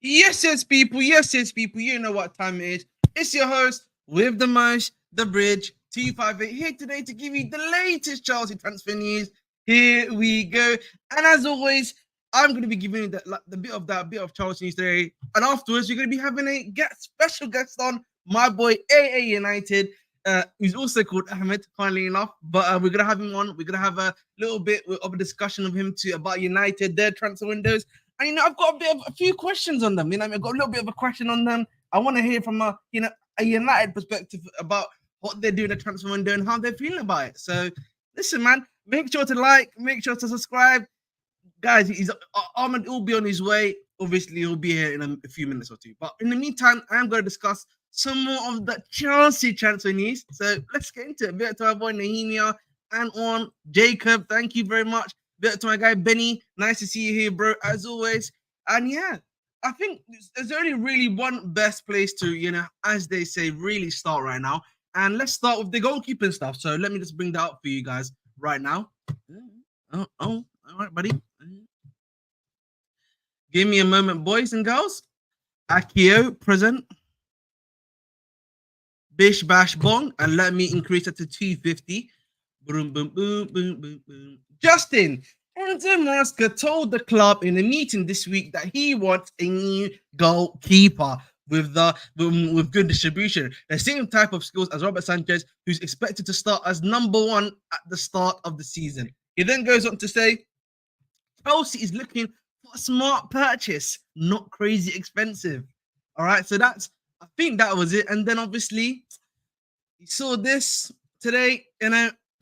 Yes, people. Yes, people. You know what time it is. It's your host with the most, the bridge 258 here today to give you the latest Chelsea transfer news. Here we go. And as always, I'm going to be giving you the bit of Chelsea news today. And afterwards, we're going to be having a special guest on, my boy AA United. Who's also called Ahmed, funnily enough. But we're going to have him on. We're going to have a little bit of a discussion of him too about United, their transfer windows. And I've got a few questions on them. I've got a little bit of a question on them. I want to hear from a United perspective about what they're doing at transfer window and how they're feeling about it. So, listen, man, make sure to like, make sure to subscribe, guys. Ahmed will be on his way. Obviously, he'll be here in a few minutes or two. But in the meantime, I'm going to discuss some more of the Chelsea transfer news. So let's get into it. Bit to our boy Nahimia and on Jacob. Thank you very much. Bit to my guy Benny. Nice to see you here, bro, as always. And yeah, I think there's only really one best place to, as they say, really start right now. And let's start with the goalkeeping stuff. So let me just bring that up for you guys right now. Oh, all right, buddy. Give me a moment, boys and girls. Akio, present. Bish, bash, bong. And let me increase it to 250. Boom, boom, boom, boom, boom, boom. Justin, Enzo Fernandez told the club in a meeting this week that he wants a new goalkeeper with good distribution, the same type of skills as Robert Sanchez, who's expected to start as number one at the start of the season. He then goes on to say, Chelsea is looking for a smart purchase, not crazy expensive. All right, so I think that was it. And then obviously, you saw this today,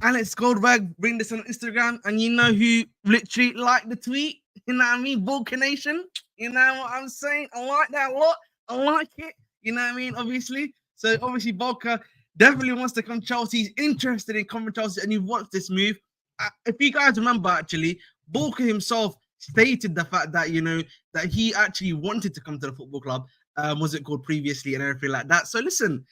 Alex Goldberg bring this on Instagram, and you know who literally liked the tweet? You know what I mean? Bulka Nation. You know what I'm saying? I like that a lot. I like it. You know what I mean? Obviously. So obviously Bulka definitely wants to come Chelsea. He's interested in coming Chelsea, and he wants this move. If you guys remember, actually, Bulka himself stated the fact that that he actually wanted to come to the football club. Was it called previously and everything like that? So listen,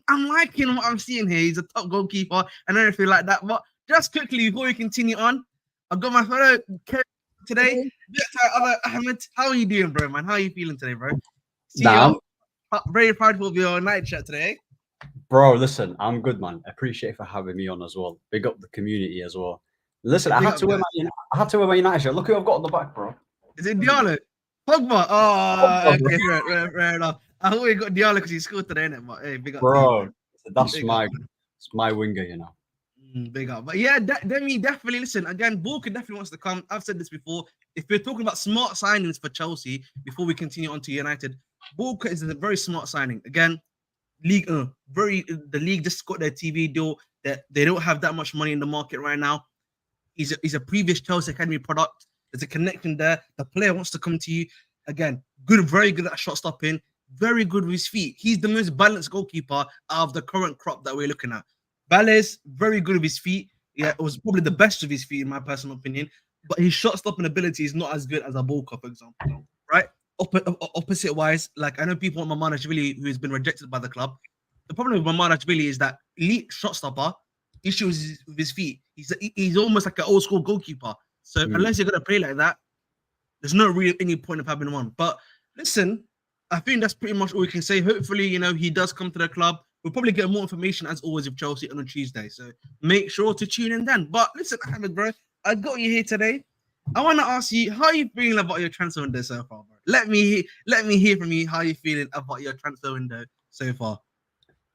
I'm liking what I'm seeing here. He's a top goalkeeper and everything like that. But just quickly before we continue on, I've got my fellow today. Other Ahmed, how are you doing, bro, man? How are you feeling today, bro? Very proud of your night chat today. Bro, listen, I'm good, man. Appreciate for having me on as well. Big up the community as well. Listen, I had to wear my United shirt. Look who I've got on the back, bro. Is it Diallo? Pogba. Oh, okay, fair enough. I thought we got Diallo because he scored today, innit? But hey, big up, bro. You, that's big it's my winger, you know. Big up. But yeah, definitely listen. Again, Bulka definitely wants to come. I've said this before. If we're talking about smart signings for Chelsea, before we continue on to United, Bulka is a very smart signing. Again, the league just got their TV deal. That they don't have that much money in the market right now. He's a previous Chelsea Academy product. There's a connection there. The player wants to come to you. Again, very good at shot stopping. Very good with his feet. He's the most balanced goalkeeper out of the current crop that we're looking at. Balles, very good with his feet. Yeah, it was probably the best of his feet, in my personal opinion. But his shot stopping ability is not as good as a Bulka, for example. Right? Opposite wise, like I know people want Mamanashvili, who has been rejected by the club. The problem with Mamanashvili is that elite shot stopper, issues with his feet. He's almost like an old school goalkeeper. So unless you're gonna play like that, there's no really any point of having one. But listen, I think that's pretty much all we can say. Hopefully, he does come to the club. We'll probably get more information as always with Chelsea on a Tuesday. So make sure to tune in then. But listen, Ahmed, bro, I got you here today. I want to ask you, how are you feeling about your transfer window so far, bro? Let me hear from you how you feeling about your transfer window so far.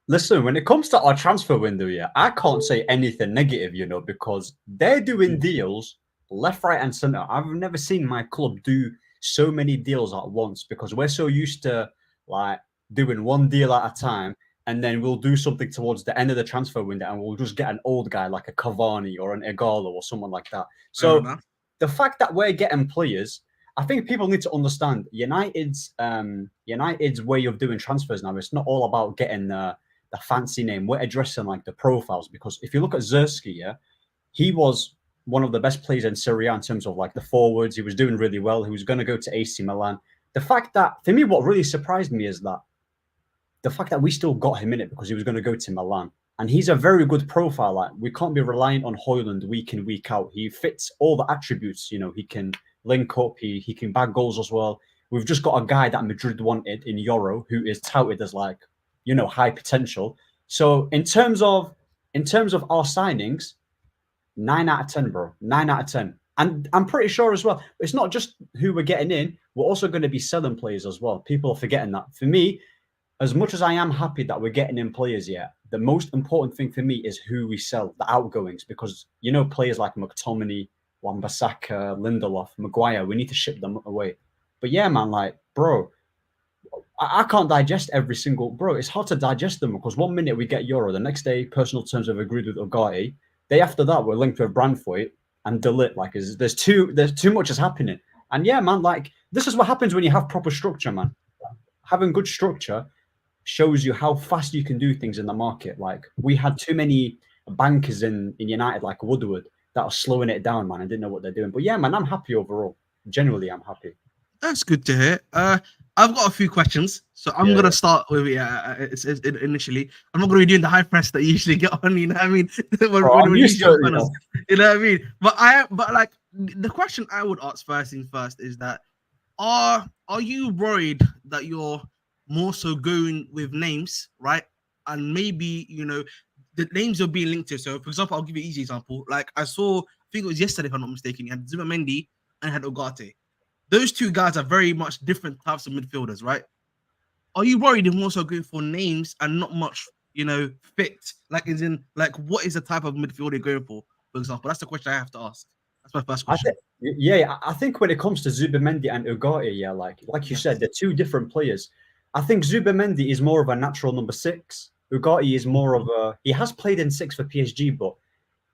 Listen, when it comes to our transfer window, I can't say anything negative, because they're doing deals left, right, and center. I've never seen my club do so many deals at once because we're so used to like doing one deal at a time, and then we'll do something towards the end of the transfer window, and we'll just get an old guy like a Cavani or an Igalo or someone like that. So the fact that we're getting players, I think people need to understand United's way of doing transfers now. It's not all about getting the fancy name. We're addressing like the profiles, because if you look at Zerski, he was one of the best players in Serie A in terms of like the forwards. He was doing really well. He was going to go to AC Milan. The fact that, for me, what really surprised me is that the fact that we still got him in it because he was going to go to Milan. And he's a very good profile. Like, we can't be reliant on Højlund week in, week out. He fits all the attributes. He can link up. He can bag goals as well. We've just got a guy that Madrid wanted in Euro who is touted as like, high potential. So in terms of our signings, 9 out of 10, bro. 9 out of 10. And I'm pretty sure as well, it's not just who we're getting in, we're also going to be selling players as well. People are forgetting that. For me, as much as I am happy that we're getting in players, the most important thing for me is who we sell, the outgoings, because players like McTominay, Wan-Bissaka, Lindelof, Maguire, we need to ship them away. But yeah, man, like, bro, I can't digest every single, bro. It's hard to digest them because one minute we get Euro, the next day personal terms have agreed with Ugarte. Day after that, we're linked with Brandthwaite and Delit. Like, there's too much is happening. And yeah, man, like, this is what happens when you have proper structure, man. Having good structure shows you how fast you can do things in the market. Like, we had too many bankers in United, like Woodward, that are slowing it down, man. I didn't know what they're doing. But yeah, man, I'm happy overall. Generally, I'm happy. That's good to hear. I've got a few questions, so I'm gonna start with initially. I'm not gonna be doing the high press that you usually get on. You know what I mean? when you know what I mean? But like the question I would ask first is that are you worried that you're more so going with names, right? And maybe the names you're being linked to. So, for example, I'll give you an easy example. Like I think it was yesterday, if I'm not mistaken. You had Zubimendi and had Ugarte. Those two guys are very much different types of midfielders, right? Are you worried you're also going for names and not much, fit? Like, as in, like, what is the type of midfielder you're going for example? That's the question I have to ask. That's my first question. I think when it comes to Zubimendi and Ugarte, like you said, they're two different players. I think Zubimendi is more of a natural number 6. Ugarte is more of he has played in 6 for PSG, but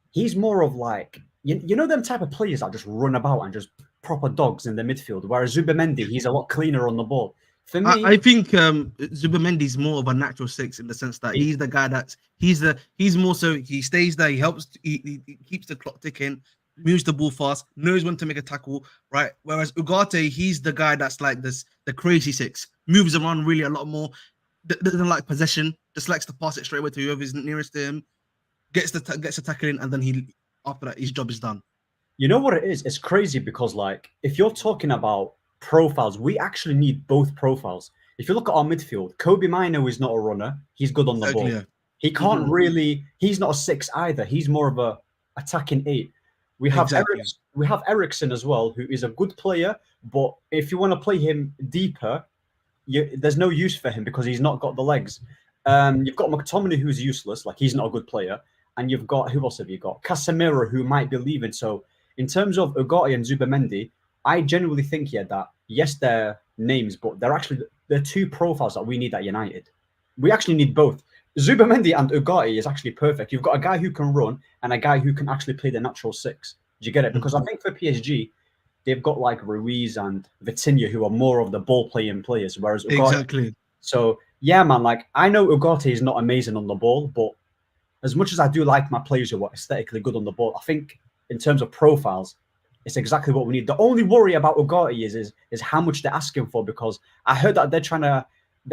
he's more of like, them type of players that just run about and just proper dogs in the midfield. Whereas Zubimendi, he's a lot cleaner on the ball. For me, I think Zubimendi is more of a natural 6 in the sense that he's the guy he's more so he stays there, he helps, he keeps the clock ticking, moves the ball fast, knows when to make a tackle, right? Whereas Ugarte, he's the guy that's like the crazy 6, moves around really a lot more, doesn't like possession, just likes to pass it straight away to whoever's nearest to him, gets the tackle in, and then after that his job is done. You know what it is? It's crazy because, like, if you're talking about profiles, we actually need both profiles. If you look at our midfield, Kobe Mino is not a runner. He's good on the ball. Yeah. He can't really. He's not a 6 either. He's more of a attacking 8. We have Eriksen as well, who is a good player, but if you want to play him deeper, there's no use for him because he's not got the legs. You've got McTominay, who's useless. Like, he's not a good player. And you've got, who else have you got? Casemiro, who might be leaving. So in terms of Ugarte and Zubimendi, I genuinely think that yes, they're names, but they're two profiles that we need at United. We actually need both. Zubimendi and Ugarte is actually perfect. You've got a guy who can run and a guy who can actually play the natural 6. Do you get it? Because I think for PSG, they've got like Ruiz and Vitinha, who are more of the ball playing players, whereas Ugarte. Exactly. So yeah, man, like, I know Ugarte is not amazing on the ball, but as much as I do like my players who are aesthetically good on the ball, I think in terms of profiles, it's exactly what we need. The only worry about Ugarte is how much they're asking for, because I heard that they're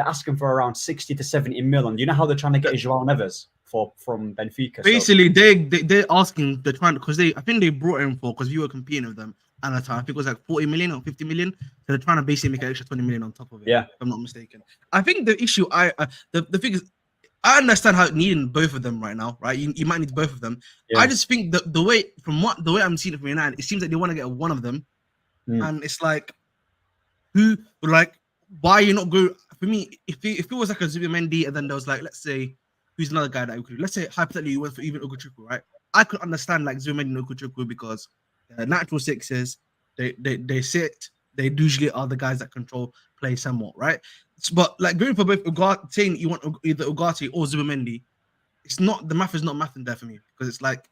asking for around 60 to 70 million. You know how they're trying to get João Neves from Benfica? Basically, they're asking, they're trying, because I think they brought him for, because we were competing with them at the time. I think it was like 40 million or 50 million. So they're trying to basically make an extra 20 million on top of it. Yeah, if I'm not mistaken. I think the issue, the thing is, I understand how needing both of them right now, right? You might need both of them. Yeah. I just think the way I'm seeing it from United, it seems like they want to get one of them, and it's like, why are you not going? For me, if it was like a Zubimendi, and then there was like, let's say, who's another guy that we could? Let's say hypothetically you went for even Ugochukwu, right? I could understand like Zubimendi and Ugochukwu because natural 6s, they sit. They usually are the guys that control play somewhat, right? But like going for both Ugarte, saying you want either Ugarte or Zubimendi, it's not, the math is not mathing there for me, because it's like,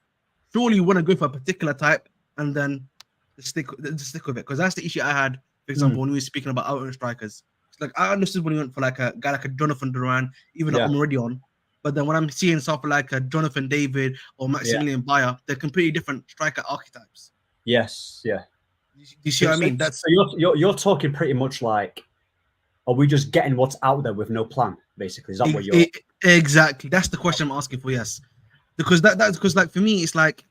surely you want to go for a particular type and then stick with it, because that's the issue I had, for example, when we were speaking about outer strikers. It's like, I understood when you went for like a guy like a Jonathan Duran, even though I'm already on, but then when I'm seeing stuff like a Jonathan David or Maximilian Bayer, they're completely different striker archetypes. Yes, yeah. You see what I mean? That's so you're talking pretty much like, are we just getting what's out there with no plan? Basically, is that what you're exactly? That's the question I'm asking for. Yes, because that's because, like, for me, it's like,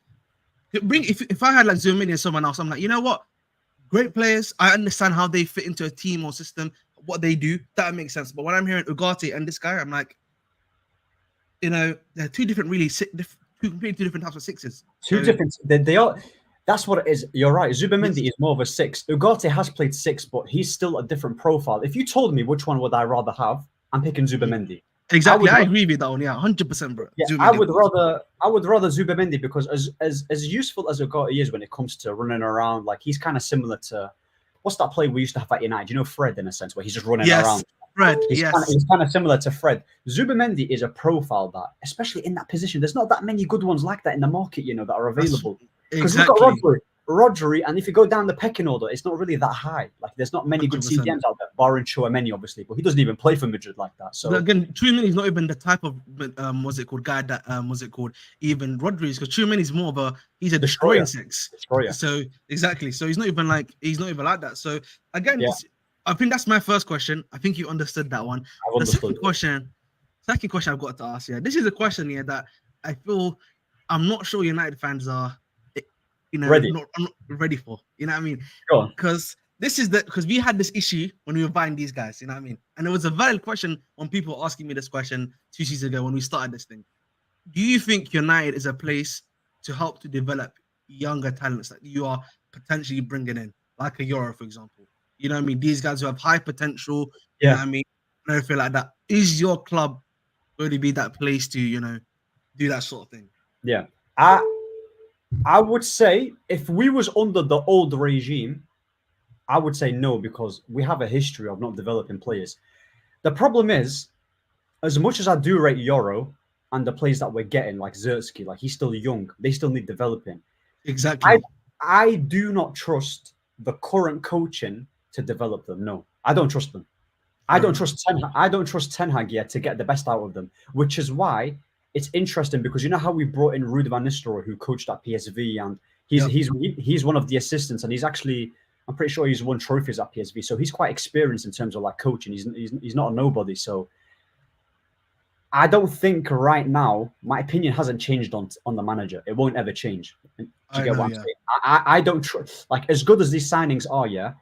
if I had like Zubimendi and someone else, I'm like, you know what, great players. I understand how they fit into a team or system, what they do. That makes sense. But when I'm hearing Ugarte and this guy, I'm like, they're two different, two completely different types of sixes. Two So different. They are. That's what it is. You're right. yes, Zubamendi is more of a six. Ugarte has played six, but he's still a different profile. If you told me which one would I rather have, I'm picking Zubamendi. exactly. I agree with that one. Yeah, 100%, bro. Yeah, Zoom I in, of would course. rather Zubamendi because as useful as Ugarte is when it comes to running around, like he's kind of similar to what's that play we used to have at United? You know, Fred in a sense where he's just running Yes, around. Fred. Yes, He's kind of similar to Fred. Zubamendi is a profile that, especially in that position, there's not that many good ones like that in the market, that are that's available. Because look at exactly Rodri, and if you go down the pecking order, it's not really that high. Like there's not many good 100%. CDMs out there, barring Chouameni, obviously, but he doesn't even play for Madrid like that. But So again, Truman is not even the type of what's it called guy that what's it called even Rodriguez, because Truman is more of he's a destroying six. destroyer. So exactly. So he's not even like that. So again, Yeah. I think that's my first question. I think you understood that one. I've The understood. second question I've got to ask. Yeah, this is a question here that I feel I'm not sure United fans are, Ready. I'm not ready for. You know what I mean? Go on. Because we had this issue when we were buying these guys, you know what I mean? And it was a valid question when people were asking me this question 2 seasons ago when we started this thing. Do you think United is a place to help to develop younger talents that you are potentially bringing in, like a Euro, for example? You know what I mean? These guys who have high potential, you know what I mean? And everything like that. Is your club going to be that place to, do that sort of thing? Yeah. I would say if we was under the old regime, I would say no, because we have a history of not developing players. The problem is, as much as I do rate Euro and the players that we're getting, like Zertsky, like he's still young, they still need developing. Exactly. I do not trust the current coaching to develop them. No, I don't trust them. I don't trust Ten Hag yet to get the best out of them, which is why it's interesting because you know how we brought in Ruud van Nistelrooy, who coached at PSV, and he's one of the assistants, and he's actually, I'm pretty sure he's won trophies at PSV, so he's quite experienced in terms of like coaching. He's not a nobody, so I don't think right now my opinion hasn't changed on the manager. It won't ever change. Do you get what I'm saying? I don't trust, like, as good as these signings are, yeah.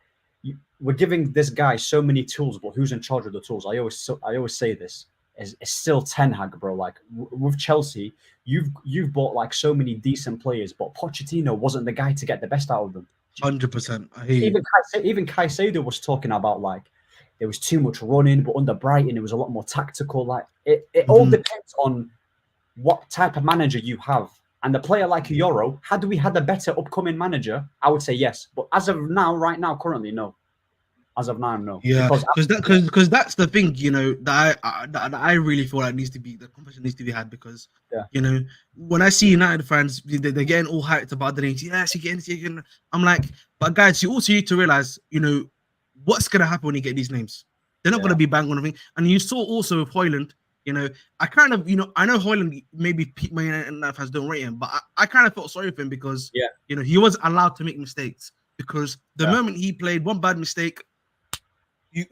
We're giving this guy so many tools, but who's in charge of the tools? I always say this is still Ten Hag, bro. Like with Chelsea, you've bought like so many decent players, but Pochettino wasn't the guy to get the best out of them. 100%. I hear you. Even Caicedo was talking about like there was too much running, but under Brighton it was a lot more tactical. Like it all depends on what type of manager you have. And a player like Euro, had we had a better upcoming manager, I would say yes. But as of now, right now, currently, no. As of now, no. Yeah, because that's the thing, that I really feel like the conversation needs to be had because when I see United fans, they're getting all hyped about the names. Yes, you're getting. I'm like, but guys, you also need to realize, what's gonna happen when you get these names. They're not gonna be bang on anything. And you saw also with Højlund, I kind of, I know Højlund maybe my United fans don't rate him, but I kind of felt sorry for him because he was allowed to make mistakes because the moment he played one bad mistake.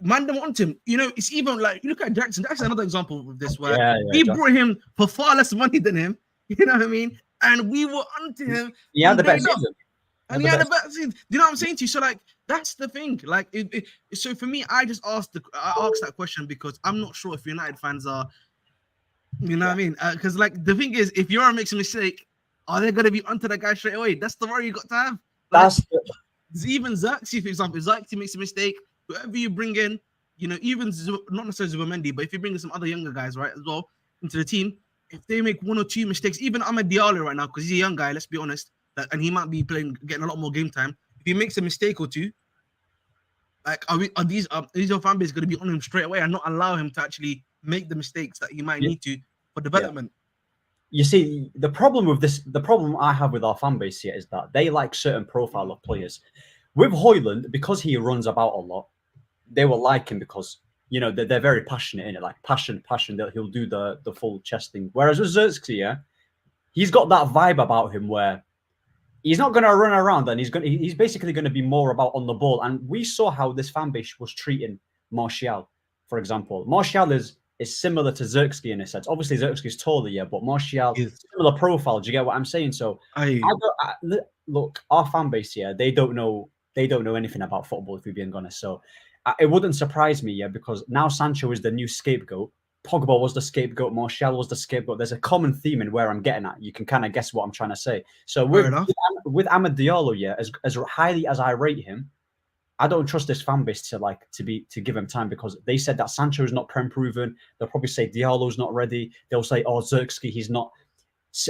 Man don't want him. It's even like you look at Jackson. That's another example of this where we brought him for far less money than him. You know what I mean? And we were onto him. He had the best season. And he had the best season. Do you know what I'm saying to you? So like that's the thing. Like so for me, I just asked that question because I'm not sure if United fans are. You know what I mean? Because like the thing is, if Euro makes a mistake, are they gonna be onto that guy straight away? That's the worry you got to have. Like, even Xerxes, for example, if Xerxes makes a mistake. Whoever you bring in, even not necessarily Zubamendi, but if you bring in some other younger guys, right, as well, into the team, if they make one or two mistakes, even Amad Diallo right now, because he's a young guy, let's be honest, and he might be getting a lot more game time. If he makes a mistake or two, like, is your fan base going to be on him straight away and not allow him to actually make the mistakes that he might need to for development? You see, the problem I have with our fan base here is that they like certain profile of players. With Højlund, because he runs about a lot, they will like him because they're very passionate in it, like passion. That he'll do the full chest thing. Whereas with Zerxky, he's got that vibe about him where he's not going to run around and he's basically going to be more about on the ball. And we saw how this fan base was treating Martial, for example. Martial is similar to Zerxky in a sense. Obviously, Zerxky's taller, but Martial similar profile. Do you get what I'm saying? So look, our fan base here, they don't know they don't know anything about football, if we're being honest. So it wouldn't surprise me, yeah, because now Sancho is the new scapegoat. Pogba was the scapegoat. Martial was the scapegoat. There's a common theme in where I'm getting at. You can kind of guess what I'm trying to say. So Fair with enough. with Amad Diallo, yeah, as highly as I rate him, I don't trust this fan base to give him time because they said that Sancho is not prem proven. They'll probably say Diallo's not ready. They'll say, oh, Zirkzee, he's not.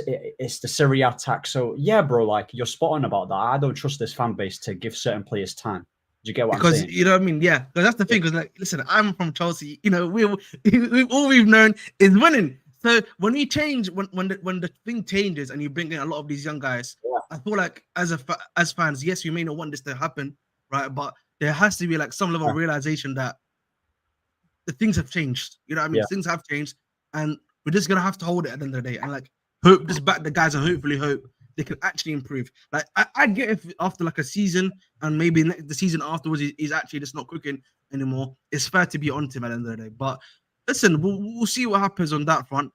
It's the Syria attack. So yeah, bro, like you're spot on about that. I don't trust this fan base to give certain players time. Do you get what I'm Because saying? you know what I mean? Yeah, because that's the thing. Because like, listen, I'm from Chelsea. You know, we all we've known is winning. So when we change, when the thing changes, and you bring in a lot of these young guys, Yeah. I feel like as fans, yes, you may not want this to happen, right? But there has to be like some level of realization that the things have changed. You know what I mean? Yeah. Things have changed, and we're just gonna have to hold it at the end of the day, and like hope, just back the guys, and hopefully hope they can actually improve. Like I get if after like a season and maybe the season afterwards he's actually just not cooking anymore. It's fair to be on to him at the end of the day. But listen, we'll see what happens on that front.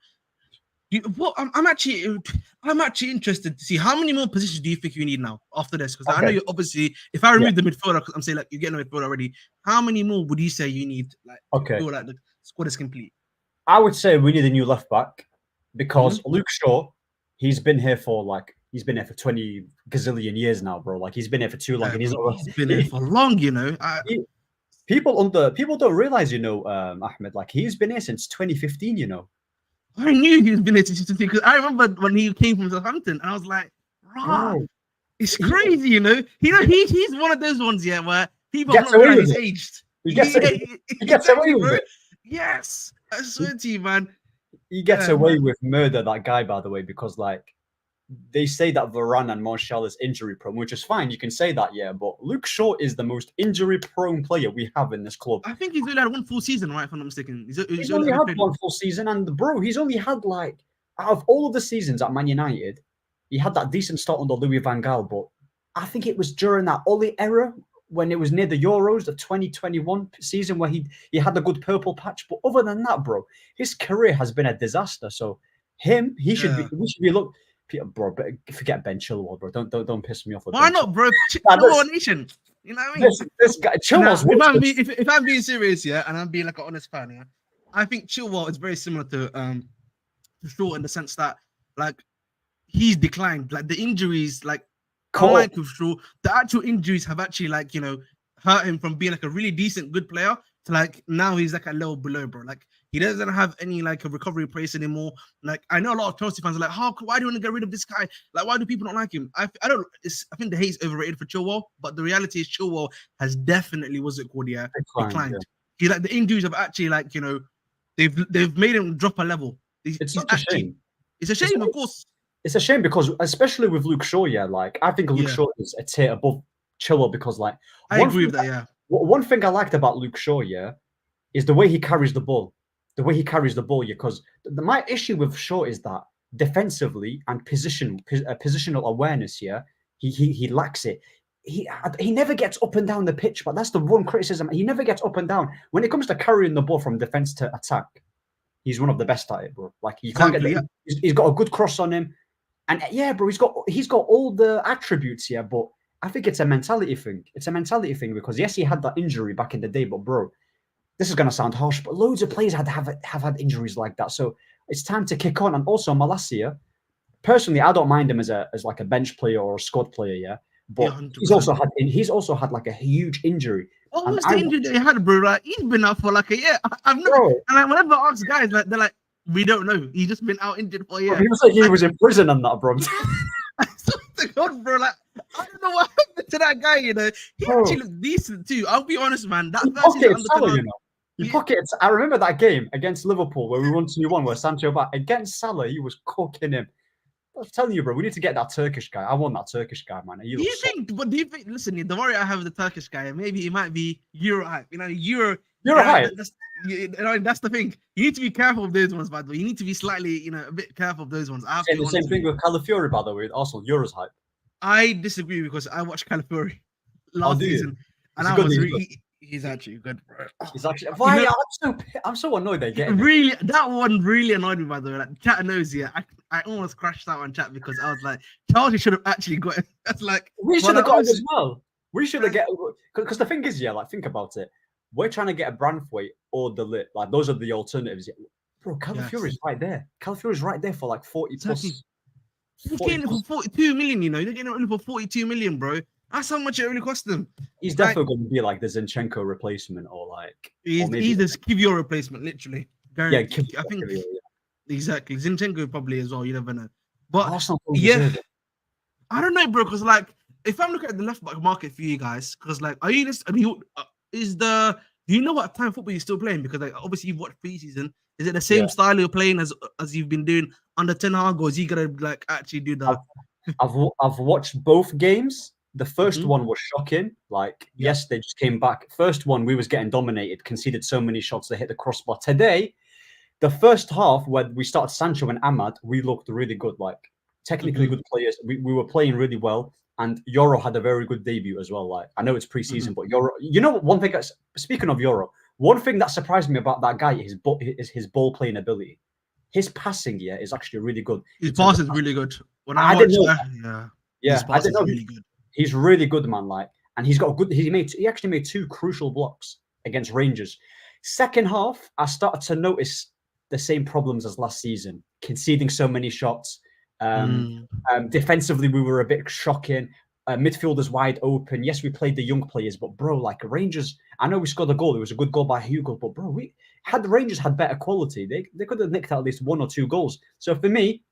I'm actually interested to see how many more positions do you think you need now after this? Because I know you obviously, if I remove the midfielder, I'm saying like you're getting a midfielder already. How many more would you say you need? Like, to feel like the squad is complete. I would say we need a new left back because Luke Shaw, he's been here for 20 gazillion years now, bro. Like he's been here for too long, and he's been here for long, you know. People don't realize, you know, Ahmed, like he's been here since 2015, you know. I knew he's been here since 2015 because I remember when he came from Southampton, and I was like, "Wow, it's crazy," you know. He's one of those ones, yeah, where people don't realize he's aged. He gets away with it. Yes, I swear to you, man. He gets away with murder, that guy, by the way, because like they say that Varane and Martial is injury prone, which is fine. You can say that, yeah. But Luke Shaw is the most injury prone player we have in this club. I think he's only had one full season, right? If I'm not mistaken. He's only had one full season, and bro, he's only had like out of all of the seasons at Man United, he had that decent start under Louis van Gaal. But I think it was during that Oli era when it was near the Euros, the 2021 season, where he had a good purple patch. But other than that, bro, his career has been a disaster. So we should be look. Bro, but forget Ben Chilwell, bro. Don't piss me off. Why not, bro? Chilwell Nation. You know what I mean? This guy, Chilwell's. If I'm being serious, yeah, and I'm being like an honest fan, yeah, I think Chilwell is very similar to Shaw in the sense that like he's declined. Like the injuries, like unlike with Shaw, the actual injuries have actually like hurt him from being like a really decent good player to like now he's like a level below, bro. Like he doesn't have any like a recovery pace anymore. Like I know a lot of Chelsea fans are like, why do you want to get rid of this guy? Like why do people not like him? I think the hate's overrated for Chilwell, but the reality is Chilwell has definitely declined. He like the injuries have actually like they've made him drop a level. It's such a shame. It's a shame, of course. It's a shame because especially with Luke Shaw, yeah, like I think Luke Shaw is a tier above Chilwell because like I agree with that, yeah. One thing I liked about Luke Shaw, yeah, is the way he carries the ball. The way he carries the ball, yeah, because my issue with Shaw is that defensively and positional awareness, yeah, he lacks it. He never gets up and down the pitch, but that's the one criticism. He never gets up and down. When it comes to carrying the ball from defense to attack, he's one of the best at it, bro. Like you can't get he's got a good cross on him. And yeah, bro, he's got all the attributes, yeah, but I think it's a mentality thing. It's a mentality thing because yes, he had that injury back in the day, but bro, this is going to sound harsh, but loads of players have had injuries like that. So it's time to kick on. And also Malacia, personally, I don't mind him as like a bench player or a squad player, yeah. But he's also had like a huge injury. What was the injury that he had, bro? Like he's been out for like a year. I've never. And like, whenever I ask guys, like they're like, we don't know. He's just been out injured for a year. He was like he was in prison on that, bro. God, bro, like I don't know what happened to that guy. He actually looked decent too. I'll be honest, man. That he pocketed. I remember that game against Liverpool where we won 2-1, where Sancho back against Salah, he was cooking him. I was telling you, bro, we need to get that Turkish guy. I want that Turkish guy, man. Do you think? Listen, the worry I have with the Turkish guy, maybe it might be Euro hype. Euro hype. That's the thing. You need to be careful of those ones, by the way. You need to be slightly, a bit careful of those ones. I have the same thing with Calafiori, by the way. Arsenal, Euro's hype. I disagree because I watched Calafiori last season, and he's actually good, bro. He's actually. Why? I'm so annoyed they get really that one really annoyed me, by the way. Like chat knows, yeah. I almost crashed out on chat because I was like, Chelsea should have actually got it. That's like we should have got it as well. We should have get because the thing is, yeah, like think about it. We're trying to get a Branthwaite or the lit. Like those are the alternatives. Bro, Calafiori's right there. Calafiori's right there for like 40 Exactly. plus. They're 40 getting it for plus. 42 million, you know. They're getting it for 42 million, bro. That's how much it really cost them. He's Like, definitely going to be like the Zinchenko replacement, or he's maybe the Skivio replacement, literally. yeah. I think exactly. Zinchenko probably as well. You never know. But Arsenal don't yeah, deserve it. I don't know, bro. Because like, if I'm looking at the left back market for you guys, because like, are you just? I mean, is the? Do you know what time football you're still playing? Because like, obviously you've watched preseason. Is it the same style you're playing as you've been doing under Ten Hag, or is he gonna like actually do the? I've watched both games. The first Mhm. one was shocking. Like, Yeah. yes, they just came back. First one, we was getting dominated, conceded so many shots, they hit the crossbar. Today, the first half, when we started Sancho and Ahmad, we looked really good. Like, technically good players. We were playing really well. And Euro had a very good debut as well. Like, I know it's preseason, but Euro, you know, one thing, speaking of Euro, one thing that surprised me about that guy is his ball playing ability. His passing, yeah, is actually really good. His pass is really good. When I I didn't watched, know. his I pass didn't is know. really good. He's really good, man. Like, and he's got a good. He actually made 2 crucial blocks against Rangers. Second half, I started to notice the same problems as last season, conceding so many shots. Defensively, we were a bit shocking. Midfielders wide open. Yes, we played the young players, but bro, like Rangers, I know we scored a goal. It was a good goal by Hugo, but bro, we had the Rangers had better quality. They could have nicked out at least 1 or 2 goals. So for me,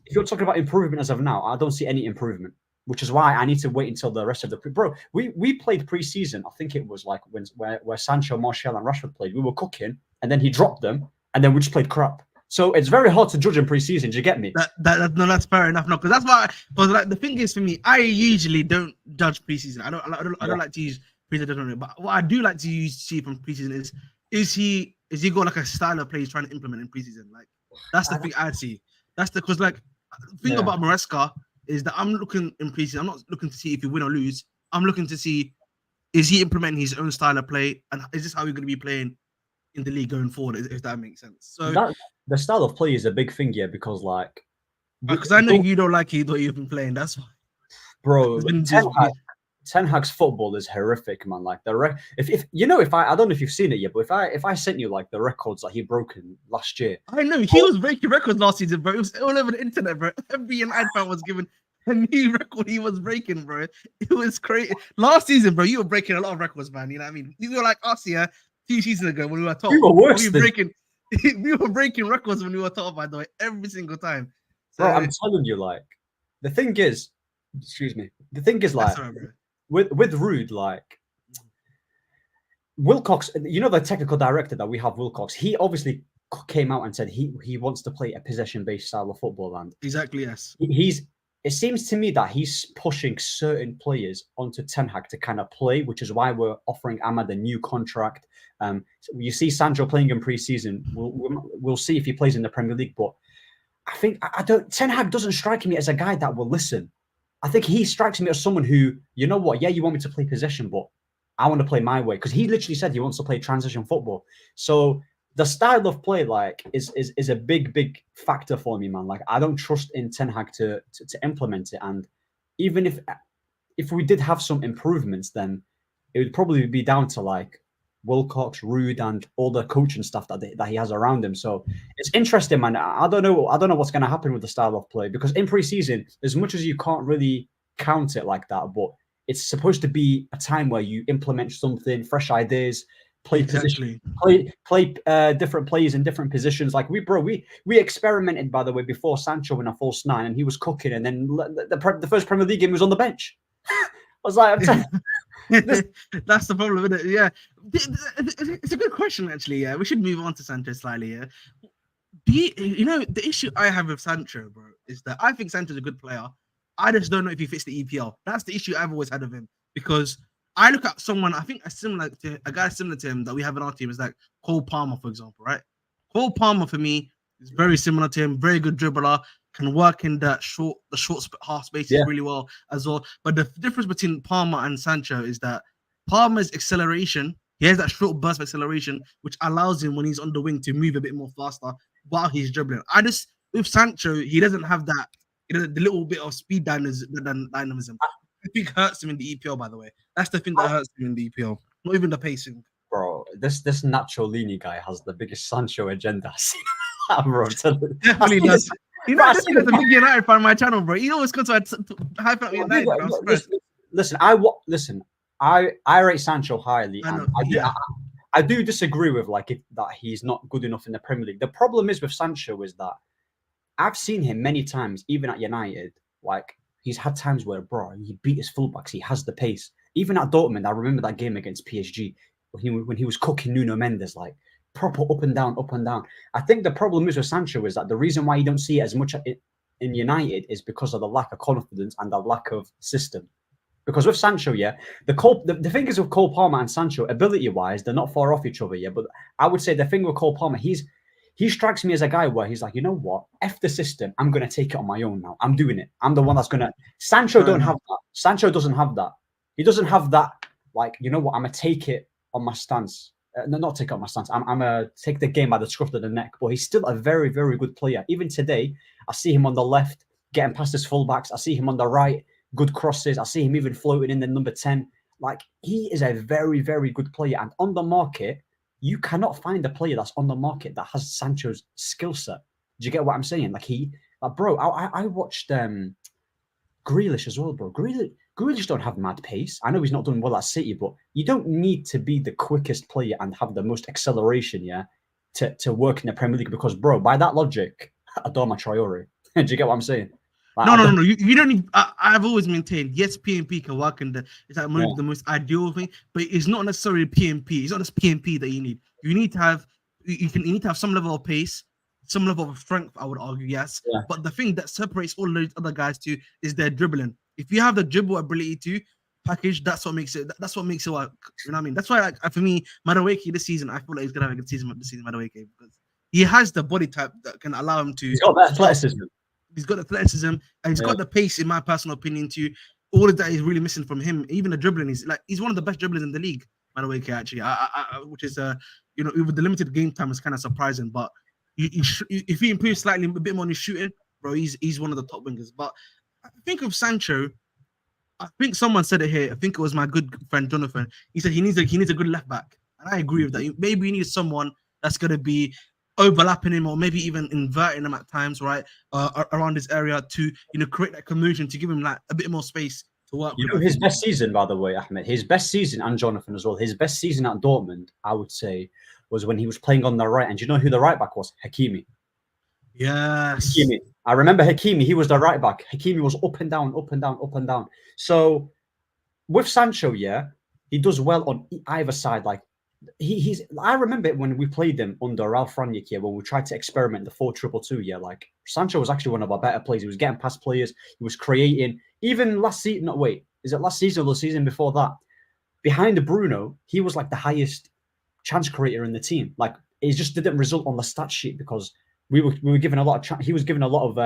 if you're talking about improvement as of now, I don't see any improvement, which is why I need to wait until the rest of the bro. We played preseason. I think it was like where Sancho, Martial, and Rashford played. We were cooking, and then he dropped them, and then we just played crap. So it's very hard to judge in preseason. Do you get me? No, that's fair enough. No, because that's why. Because like the thing is for me, I usually don't judge preseason. I don't like to use preseason. But what I do like to see from preseason is he got like a style of play he's trying to implement in preseason. Like that's the thing I'd see. That's because like the thing about Maresca is that I'm looking in preseason. I'm not looking to see if he win or lose. I'm looking to see is he implementing his own style of play, and is this how we're going to be playing in the league going forward? If that makes sense. So the style of play is a big thing, yeah, because like because I know you don't like it, you've been playing. That's why, bro. Ten Hag's football is horrific, man. Like if you know, I don't know if you've seen it yet, but if I sent you like the records that he broke in last year, I know he was breaking records last season, bro. It was all over the internet, bro. Every United fan was given a new record he was breaking, bro. It was crazy. Last season, bro, you were breaking a lot of records, man. You know what I mean? You were like us, yeah, 2 seasons ago when we were top. we were worse. We were breaking records when we were top, by the way, every single time. So, bro, I'm telling you, like the thing is, like right, with Rude, like Wilcox, you know, the technical director that we have, Wilcox, he obviously came out and said he wants to play a possession-based style of football, and exactly, yes. It seems to me that he's pushing certain players onto Ten Hag to kind of play, which is why we're offering Ahmad a new contract. You see Sancho playing in pre-season. We'll see if he plays in the Premier League, but I think Ten Hag doesn't strike me as a guy that will listen. I think he strikes me as someone who, you know what, yeah, you want me to play possession, but I want to play my way, because he literally said he wants to play transition football. So the style of play, like, is a big factor for me, man. Like, I don't trust in Ten Hag to implement it. And even if we did have some improvements, then it would probably be down to like Wilcox, Rude, and all the coaching stuff that he has around him. So it's interesting, man. I don't know what's going to happen with the style of play, because in preseason, as much as you can't really count it like that, but it's supposed to be a time where you implement something, fresh ideas, play position, play different players in different positions. Like we experimented, by the way, before Sancho in a false 9, and he was cooking, and then the first Premier League game was on the bench. I was like, that's the problem, isn't it? Yeah, it's a good question, actually. Yeah, we should move on to Sancho slightly. Yeah, you know, the issue I have with Sancho, bro, is that I think Sancho's a good player. I just don't know if he fits the EPL. That's the issue I've always had with him, because I look at someone, I think a guy similar to him that we have in our team is like Cole Palmer, for example, right? Cole Palmer for me is very similar to him, very good dribbler, can work in the short half spaces really well as well. But the difference between Palmer and Sancho is that Palmer's acceleration, he has that short burst of acceleration, which allows him when he's on the wing to move a bit more faster while he's dribbling. With Sancho, he doesn't have that, the little bit of speed dynamism. I think hurts him in the EPL. By the way, that's the thing that hurts him in the EPL. Not even the pacing. Bro, this Nacho Lini guy has the biggest Sancho agenda I've seen. Bro, Definitely does. You know, this guy's a big United fan on my channel, bro. You always come to hype up United, bro. I'm surprised. Listen, I rate Sancho highly, I know, and yeah. I do disagree with that he's not good enough in the Premier League. The problem is with Sancho is that I've seen him many times, even at United. Like he's had times where, bro, he beat his fullbacks. He has the pace. Even at Dortmund, I remember that game against PSG when he was cooking Nuno Mendes, like proper up and down, up and down. I think the problem is with Sancho is that the reason why you don't see it as much in United is because of the lack of confidence and the lack of system. Because with Sancho, yeah, the thing is with Cole Palmer and Sancho, ability-wise, they're not far off each other, yeah. But I would say the thing with Cole Palmer, he strikes me as a guy where he's like, you know what? F the system. I'm going to take it on my own now. I'm doing it. I'm the one that's going to... Sancho don't have that. Sancho doesn't have that. He doesn't have that, like, you know what? I'm going to take it on my stance. No, not take it on my stance. I'm going to take the game by the scruff of the neck. But he's still a very, very good player. Even today, I see him on the left, getting past his fullbacks. I see him on the right, good crosses. I see him even floating in the number 10. Like, he is a very, very good player. And on the market, you cannot find a player that's on the market that has Sancho's skill set. Do you get what I'm saying? Bro, I watched Grealish as well, bro. Grealish don't have mad pace. I know he's not done well at City, but you don't need to be the quickest player and have the most acceleration, yeah, to work in the Premier League. Because, bro, by that logic, Adama Traore. Do you get what I'm saying? Like, no. You don't need. I've always maintained. Yes, PMP can work in it's like the most ideal thing, but it's not necessarily PMP. It's not just PMP that you need. You need to have. You need to have some level of pace, some level of strength. I would argue, yes. Yeah. But the thing that separates all those other guys too is their dribbling. If you have the dribble ability to package, that's what makes it. That's what makes it work. You know what I mean? That's why, like, for me, Madueke this season, I feel like he's gonna have a good season this season, Madueke, because he has the body type that can allow him to. He's got that athleticism. He's got athleticism and he's got the pace, in my personal opinion, too. All of that is really missing from him. Even the dribbling, he's one of the best dribblers in the league, by the way, actually. Which is with the limited game time, is kind of surprising. But if he improves slightly a bit more on his shooting, bro, he's one of the top wingers. But I think of Sancho, I think someone said it here. I think it was my good friend Jonathan. He said he needs a good left back, and I agree with that. Maybe he needs someone that's going to be overlapping him or maybe even inverting him at times, right, around this area to create that conversion, to give him like a bit more space to work with. His best season, by the way, Ahmed, his best season, and Jonathan as well, his best season at Dortmund, I would say, was when he was playing on the right. And do you know who the right back was? Hakimi. Yes. Hakimi. I remember Hakimi. He was the right back. Hakimi was up and down, up and down, up and down. So with Sancho, yeah, he does well on either side. Like, I remember it when we played them under Ralph Rangnick here, when we tried to experiment the 4-2-2. Yeah, like Sancho was actually one of our better players. He was getting past players. He was creating. Even last season, is it last season or the season before that? Behind Bruno, he was like the highest chance creator in the team. Like, it just didn't result on the stat sheet because we were given a lot of he was given a lot of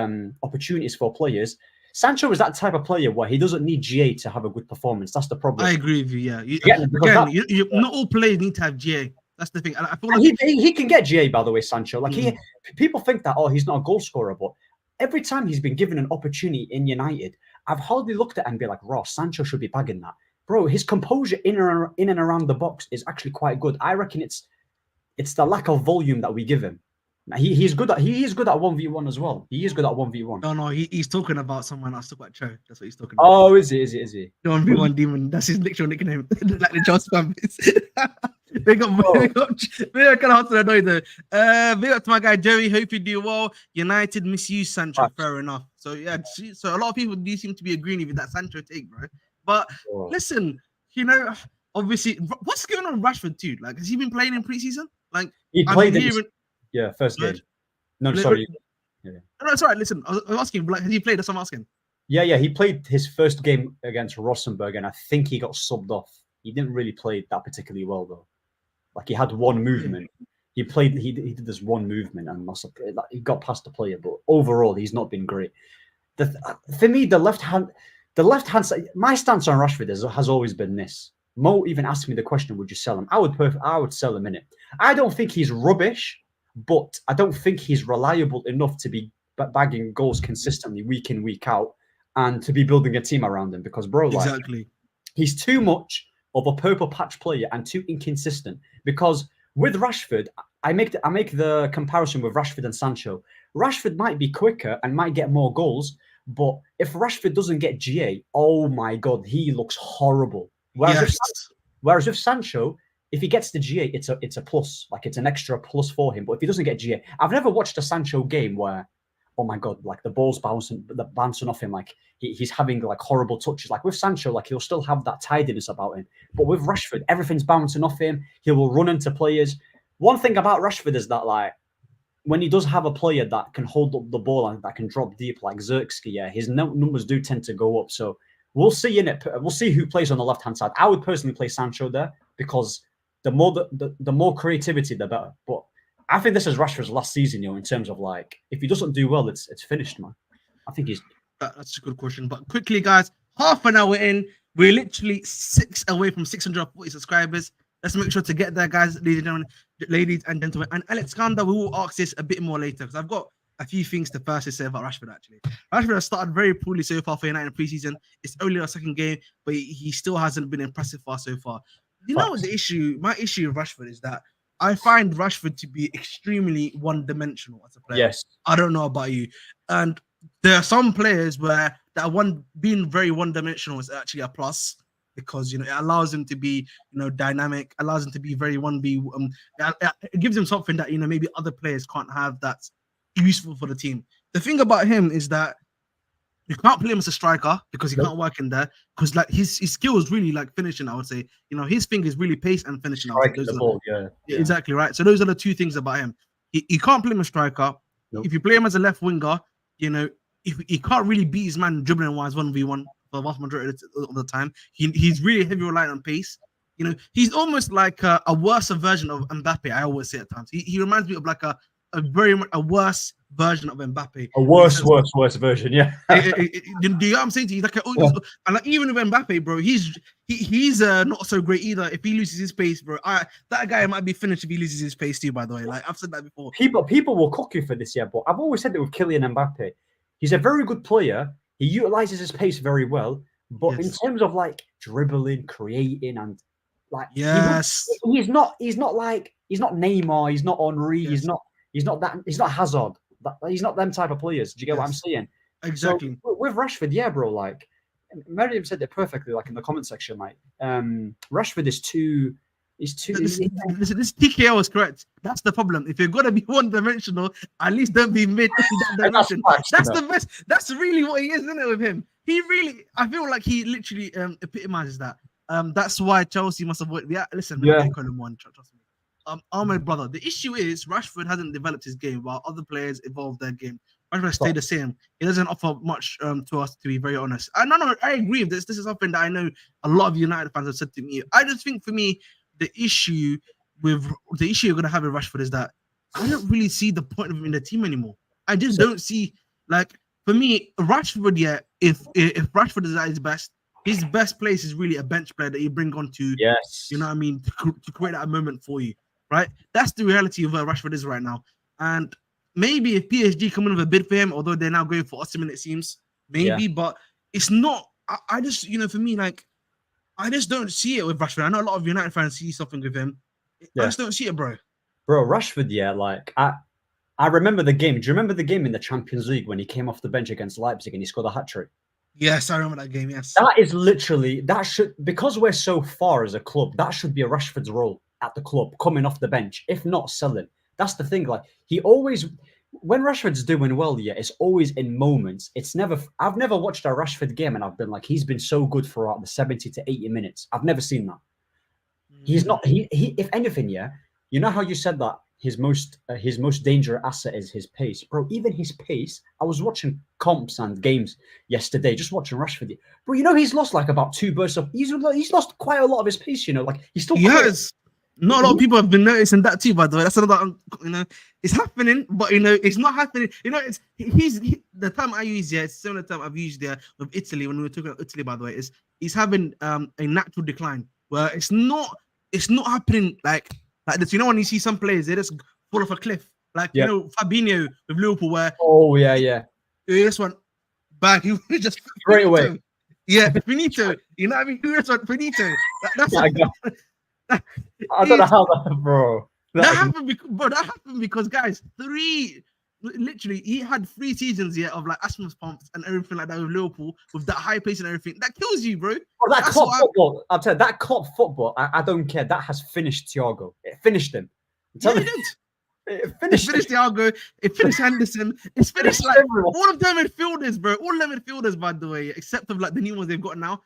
opportunities for players. Sancho is that type of player where he doesn't need GA to have a good performance. That's the problem. I agree with you. Yeah, again, not all players need to have GA. That's the thing. I feel like he can get GA, by the way, Sancho. Like people think that he's not a goal scorer, but every time he's been given an opportunity in United, I've hardly looked at it and be like, Ross, Sancho should be bagging that, bro. His composure in and around the box is actually quite good. I reckon it's the lack of volume that we give him. He is good at 1v1 as well. He is good at 1v1. No, he's talking about someone else. Talking about Cho. That's what he's talking about. Oh, is he? The 1v1 demon. That's his literal nickname. Like the Joss Fambis. They got kind of hard to annoy though. Big up to my guy Joey. Hope you do well. United misuse Sancho. Right. Fair enough. So yeah, so a lot of people do seem to be agreeing with that Sancho take, bro. But listen, obviously, what's going on with Rashford too? Like, has he been playing in preseason? Like, he played first game. No, sorry. Yeah. No, it's all right. Listen, I was asking, like, has he played? That's what I'm asking. Yeah. He played his first game against Rosenborg, and I think he got subbed off. He didn't really play that particularly well, though. Like, he had one movement. He did this one movement, and he got past the player. But overall, he's not been great. For me, the left hand side. My stance on Rashford has always been this. Mo even asked me the question, "Would you sell him?" I would sell him in it. I don't think he's rubbish. But I don't think he's reliable enough to be bagging goals consistently week in, week out. and to be building a team around him because, bro, like Exactly. he's too much of a purple patch player and too inconsistent. Because with Rashford, I make the comparison with Rashford and Sancho. Rashford might be quicker and might get more goals, but if Rashford doesn't get GA, oh my god, he looks horrible. Yes. Whereas with Sancho, if he gets the GA, it's a plus, like it's an extra plus for him. But if he doesn't get GA, I've never watched a Sancho game where, oh my god, like the ball's bouncing off him, like he's having like horrible touches. Like with Sancho, like he'll still have that tidiness about him. But with Rashford, everything's bouncing off him. He will run into players. One thing about Rashford is that like when he does have a player that can hold up the ball and that can drop deep like Xerxes, yeah, his numbers do tend to go up. So we'll see in it. We'll see who plays on the left hand side. I would personally play Sancho there because the more creativity, the better. But I think this is Rashford's last season, in terms of like if he doesn't do well, it's finished, man. I think he's. That's a good question. But quickly, guys, half an hour in, we're literally 6 away from 640 subscribers. Let's make sure to get there, guys, ladies and gentlemen. And Alexander, we will ask this a bit more later because I've got a few things to first say about Rashford, actually. Rashford has started very poorly so far for United in preseason. It's only our second game, but he still hasn't been impressive so far. You know what the issue? My issue with Rashford is that I find Rashford to be extremely one-dimensional as a player. Yes. I don't know about you. And there are some players where being very one-dimensional is actually a plus because it allows him to be dynamic, allows him to be very 1v. It gives him something that maybe other players can't have that's useful for the team. The thing about him is that you can't play him as a striker because he can't work in there because like his skill is really like finishing. I would say his thing is really pace and finishing. Striking the ball, yeah, exactly right. So those are the two things about him. He can't play him as striker. Nope. If you play him as a left winger, if he can't really beat his man dribbling wise 1v1 for the vast majority of the time. He's really heavy reliant on pace. He's almost like a worse version of Mbappe. I always say at times he reminds me of like a worse version of Mbappe. A worse version, yeah. Do you know what I'm saying to you? Like, and like even with Mbappe, bro, he's not so great either. If he loses his pace, bro, that guy might be finished if he loses his pace too. By the way, like I've said that before. People will cook you for this, yeah, but I've always said that with Kylian Mbappe, he's a very good player. He utilizes his pace very well, but in terms of like dribbling, creating, and like he's not Neymar, he's not Henry, he's not Hazard. He's not them type of players. Do you get what I'm saying? Exactly. So with Rashford, yeah, bro. Like Miriam said it perfectly, like in the comment section. Like Rashford is too. This TKO is correct. That's the problem. If you're gonna be one-dimensional, at least don't be mid dimension. That's the best. That's really what he is, isn't it? With him, I feel like he literally epitomizes that. That's why Chelsea must avoid. Yeah, listen, we can't call him one. Trust me. My brother. The issue is Rashford hasn't developed his game while other players evolve their game. Rashford stay the same. He doesn't offer much to us, to be very honest. I agree with this. This is something that I know a lot of United fans have said to me. I just think for me, the issue you're gonna have with Rashford is that I don't really see the point of him in the team anymore. I just don't see, like, for me, Rashford. Yeah, if Rashford is at his best place is really a bench player that you bring on to, you know what I mean, to create that moment for you. Right, that's the reality of where Rashford is right now. And maybe if PSG come in with a bid for him, although they're now going for Osimhen, it seems but it's not. I just, for me, like, I just don't see it with Rashford. I know a lot of United fans see something with him. I just don't see it, bro. Rashford, like I remember the game. Do you remember the game in the Champions League when he came off the bench against Leipzig and he scored a hat-trick? Yes, I remember that game. Yes, that is literally because we're so far as a club. That should be a Rashford's role at the club, coming off the bench, if not selling. That's the thing. Like when Rashford's doing well, it's always in moments. I've never watched a Rashford game and I've been like, he's been so good for the 70 to 80 minutes. I've never seen that. He's not. He. If anything, you know how you said that his most dangerous asset is his pace, bro. Even his pace. I was watching comps and games yesterday, just watching Rashford. Bro, he's lost like about 2 bursts of. He's lost quite a lot of his pace. Like he's still. Yes. Not a lot of people have been noticing that too, by the way. That's another, it's happening, but it's not happening. He's the term I use it's similar term I've used there with Italy when we were talking about Italy, by the way. Is he's having a natural decline where it's not happening like this. When you see some players, they just fall off a cliff, like Fabinho with Liverpool, where yeah, this one bang, he was just Straight away. finito. Yeah, finito. You know what I mean? Who just went finito? That's My God. I don't know how that, bro. That happened because guys, literally, he had 3 seasons here of like asthma pumps and everything like that with Liverpool, with that high pace and everything. That kills you, bro. Bro, that club football, I'm telling you, that club football, I don't care. That has finished Thiago. It finished him. Yeah, it did. It finished Thiago. It finished Henderson. It's finished like everyone. all of them midfielders, bro. All of them midfielders, by the way, except of like the new ones they've got now.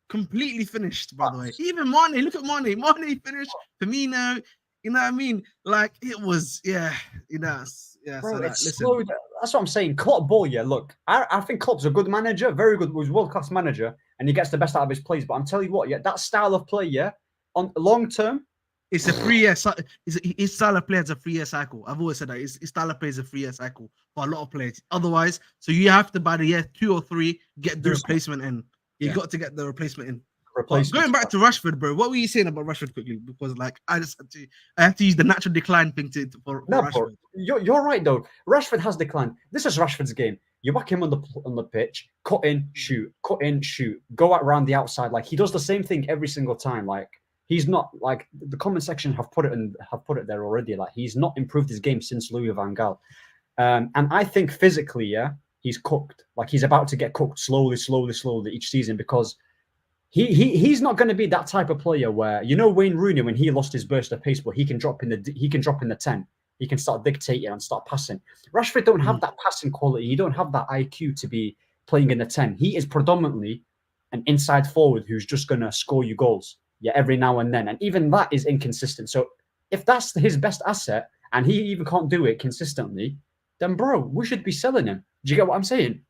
Completely finished, by the way. Even Mane, look at Mane. Mane finished. Firmino, you know what I mean? Like it was, yeah, you know, yeah. Bro, so like, it's slowed. That's what I'm saying. Klopp ball, yeah. Look, I think Klopp's a good manager, very good. He's a world-class manager, and he gets the best out of his players. But I'm telling you what, yeah, that style of play, yeah, on long term, it's a 3-year. His style of play is a 3-year cycle. I've always said that his style of play is a 3-year cycle for a lot of players. Otherwise, so you have to by the year 2 or 3 get the replacement in. You got to get the replacement in. Going back to Rashford, bro, what were you saying about Rashford quickly? Because like I have to use the natural decline thing for Rashford. Bro, you're right though. Rashford has declined. This is Rashford's game. You whack him on the pitch, cut in, shoot, go out around the outside. Like he does the same thing every single time. Like he's not like the comment section have put it there already. Like he's not improved his game since Louis van Gaal. And I think physically, yeah, he's cooked. Like he's about to get cooked slowly each season because he's not going to be that type of player where, you know, Wayne Rooney, when he lost his burst of pace, but he can drop in the 10. He can start dictating and start passing. Rashford don't have that passing quality. He don't have that IQ to be playing in the 10. He is predominantly an inside forward who's just going to score you goals, yeah, every now and then. And even that is inconsistent. So if that's his best asset and he even can't do it consistently, then bro, we should be selling him. Do you get what I'm saying?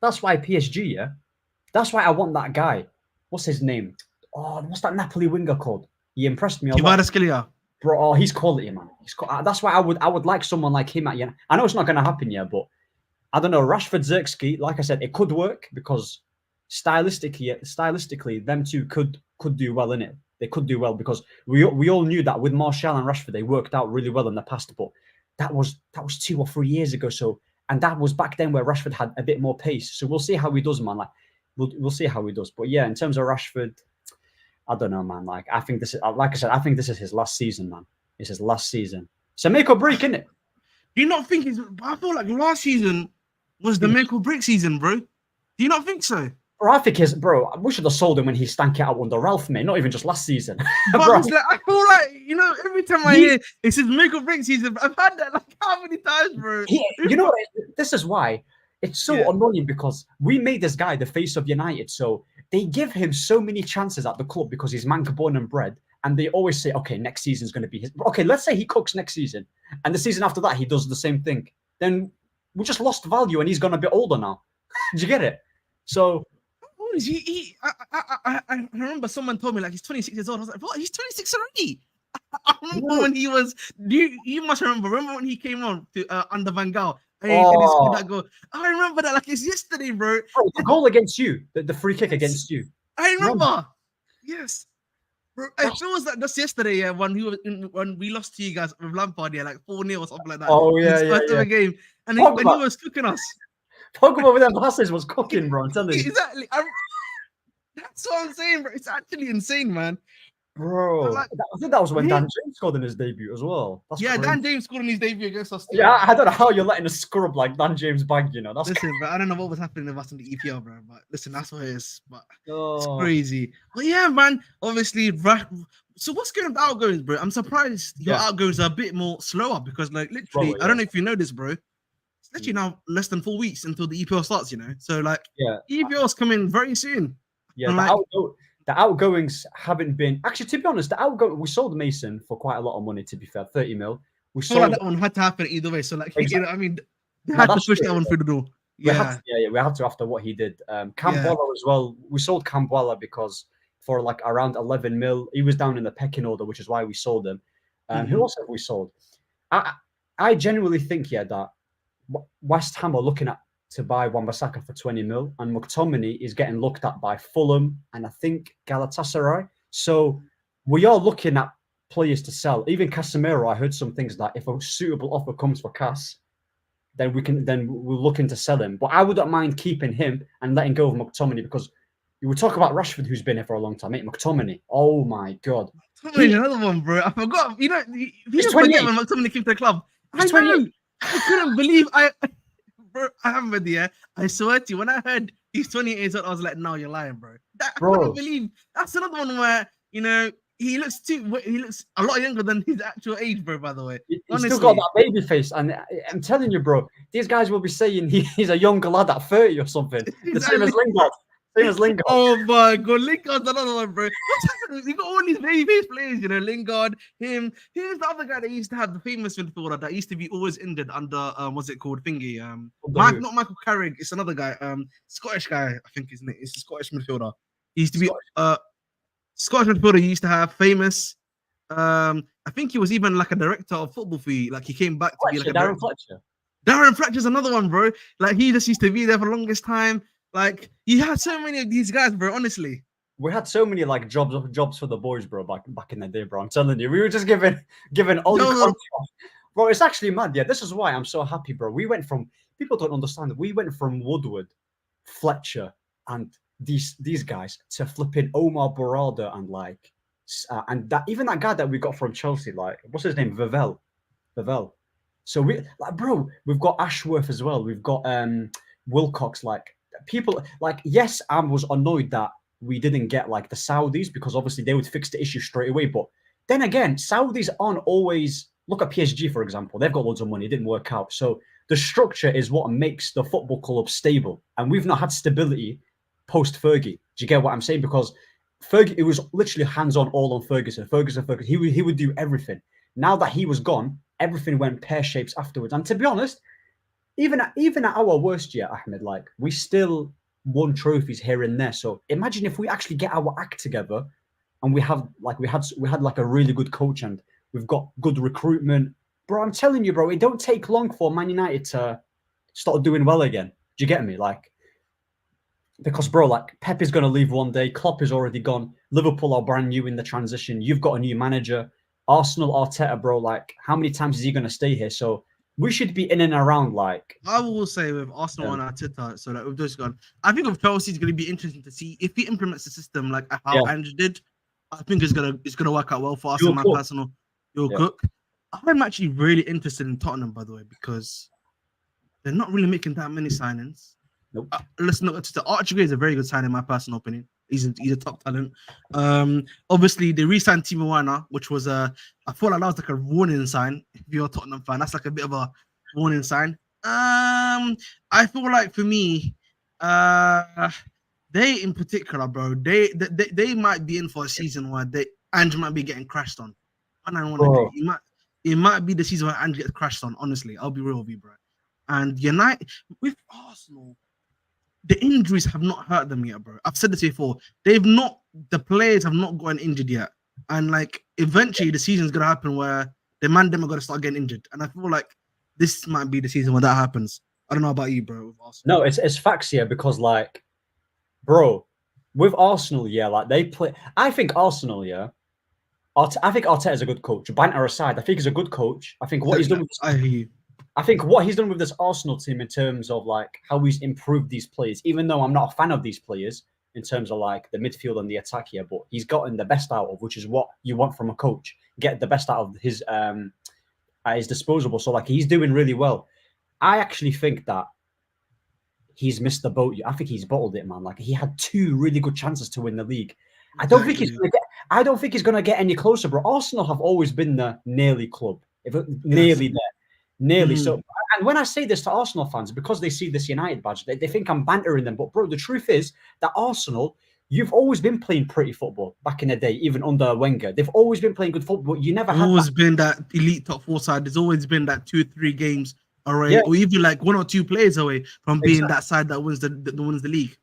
That's why PSG, yeah. That's why I want that guy. What's his name? Oh, what's that Napoli winger called? He impressed me a lot. Bro, oh, he's quality, man. That's why I would like someone like him at. I know it's not going to happen yet, but I don't know. Rashford, Xerxes, like I said, it could work because stylistically, them two could do well in it. They could do well because we all knew that with Martial and Rashford, they worked out really well in the past. But that was 2 or 3 years ago. So, and that was back then where Rashford had a bit more pace. So we'll see how he does, man. Like we'll see how he does. But yeah, in terms of Rashford, I don't know, man. Like I think this is, like I said, I think this is his last season, man. It's his last season. So make or break, innit? Do you not think I feel like last season was the make or break season, bro? Do you not think so? Bro, I think we should have sold him when he stank it out under Ralph, mate. Not even just last season. But like, I feel like, you know, every time I hear it says make or break season, I've had that like how many times, bro? You know what? This is why it's so annoying because we made this guy the face of United. So they give him so many chances at the club because he's Manca born and bred. And they always say, okay, next season's going to be his. Okay, let's say he cooks next season. And the season after that, he does the same thing. Then we just lost value and he's gone a bit older now. Did you get it? So... I remember someone told me like he's 26 years old. I was like, what? He's 26 already? I remember when he was. You must remember when he came on to under Van Gaal and he scored that goal. I remember that like it's yesterday, bro. The goal against you, the free kick against you. I remember. Yes, bro. It feels like just yesterday, yeah, when we lost to you guys with Lampard, yeah, like 4-0 or something like that. Oh yeah, first ever game, and he was cooking us. Pogba with them passes was cooking, bro. I'm telling you. Exactly. That's what I'm saying, bro. It's actually insane, man. Bro, like, I think that was when Dan James scored in his debut as well. That's crazy. Dan James scored in his debut against us. Yeah, I don't know how you're letting a scrub like Dan James bag, you know. Listen, bro, I don't know what was happening with us in the EPL, bro. But listen, that's what it is. But it's crazy. But yeah, man. Obviously, so what's going on with outgoings, bro? I'm surprised your outgoings are a bit more slower because, like, literally, I don't know if you know this, bro. It's literally now less than 4 weeks until the EPL starts, you know. So, like, EPL's coming very soon. Yeah, the outgoings haven't been actually. To be honest, we sold Mason for quite a lot of money. To be fair, 30 mil. We sold like that one had to happen either way. So like, you know, I mean, they had to push that one through the door. We had to after what he did. Cambuella as well. We sold Cambuella because for like around 11 mil, he was down in the pecking order, which is why we sold him. Who else have we sold? I genuinely think that West Ham are looking at to buy Wan-Bissaka for 20 mil, and McTominay is getting looked at by Fulham and I think Galatasaray. So we are looking at players to sell. Even Casemiro, I heard some things that if a suitable offer comes for Cas, then we'll look into sell him. But I wouldn't mind keeping him and letting go of McTominay because you would talk about Rashford, who's been here for a long time. Mate, McTominay, oh my god, McTominay's another one, bro. I forgot. You know, you he's just forget 28. when McTominay came to the club. He's I 28. know. I couldn't believe bro. I haven't, yeah. I swear to you, when I heard he's 28 years old, I was like, no, you're lying, bro. I couldn't believe. That's another one where he looks a lot younger than his actual age, bro. By the way, He's honestly, still got that baby face, and I'm telling you, bro, these guys will be saying he's a younger lad at 30 or something. The same as Lingard. Same as Lingard. Oh my god, Lingard's another one, bro. What's happening? You got all these baby-faced players, Lingard, him. Who's the other guy that used to have the famous midfielder that used to be always injured under what's it called? Thingy. Not Michael Carrick, it's another guy. Scottish guy, I think his name. It's a Scottish midfielder. He used to be Scottish midfielder. He used to have famous. I think he was even like a director of football for you. Like he came back to be like a Darren Fletcher. Darren Fletcher's another one, bro. Like he just used to be there for the longest time. Like you had so many of these guys, bro. Honestly, we had so many like jobs for the boys, bro. Back in the day, bro. I'm telling you, we were just given all the contracts. Bro, it's actually mad. Yeah, this is why I'm so happy, bro. We went from people don't understand that we went from Woodward, Fletcher, and these guys to flipping Omar Barada and that even that guy that we got from Chelsea, like what's his name, Vavell. So we've got Ashworth as well. We've got Wilcox, like. People like yes, I was annoyed that we didn't get like the Saudis because obviously they would fix the issue straight away. But then again, Saudis aren't always look at PSG for example. They've got loads of money. It didn't work out. So the structure is what makes the football club stable, and we've not had stability post Fergie. Do you get what I'm saying? Because Fergie, it was literally hands on all on Ferguson. He would do everything. Now that he was gone, everything went pear shapes afterwards. And to be honest. Even at our worst year, Ahmed, like we still won trophies here and there. So imagine if we actually get our act together, and we had like a really good coach and we've got good recruitment, bro. I'm telling you, bro, it don't take long for Man United to start doing well again. Do you get me? Like because, bro, like Pep is going to leave one day, Klopp is already gone, Liverpool are brand new in the transition. You've got a new manager, Arsenal, Arteta, bro. Like how many times is he going to stay here? So. We should be in and around like. I will say with Arsenal and Arteta, so like we've just gone. I think with Chelsea, it's going to be interesting to see if he implements the system like how Andrew did. I think it's gonna work out well for us. My personal, cook. I'm actually really interested in Tottenham, by the way, because they're not really making that many signings. Nope. Listen, Archie is a very good signing, in my personal opinion. He's a top talent. Obviously they re-signed Timo Werner, which was I thought like that was like a warning sign. If you're a Tottenham fan, that's like a bit of a warning sign. I feel like for me, they in particular, bro, they might be in for a season where Ange might be getting crashed on. And I want to it might be the season where Ange gets crashed on. Honestly, I'll be real with you, bro. And United with Arsenal. The injuries have not hurt them yet, bro. I've said this before. The players have not gotten injured yet. And like eventually the season's gonna happen where the man them are gonna start getting injured. And I feel like this might be the season where that happens. I don't know about you, bro. With Arsenal. No, it's facts here because like, bro, with Arsenal, like they play. I think Arsenal, I think Arteta is a good coach. Banter aside, I think he's a good coach. I think what he's done with I think what he's done with this Arsenal team in terms of like how he's improved these players, even though I'm not a fan of these players in terms of like the midfield and the attack here, but he's gotten the best out of, which is what you want from a coach. Get the best out of his at his disposal. So like he's doing really well. I actually think that he's missed the boat. I think he's bottled it, man. Like he had 2 really good chances to win the league. I don't think he's gonna get any closer, bro. Arsenal have always been the nearly club. Nearly there. Nearly. So, and when I say this to Arsenal fans, because they see this United badge, they think I'm bantering them. But bro, the truth is that Arsenal, you've always been playing pretty football back in the day, even under Wenger. They've always been playing good football. But you never had always been that elite top 4 side. There's always been that 2-3 games away, or even like 1 or 2 players away from being that side that wins the league.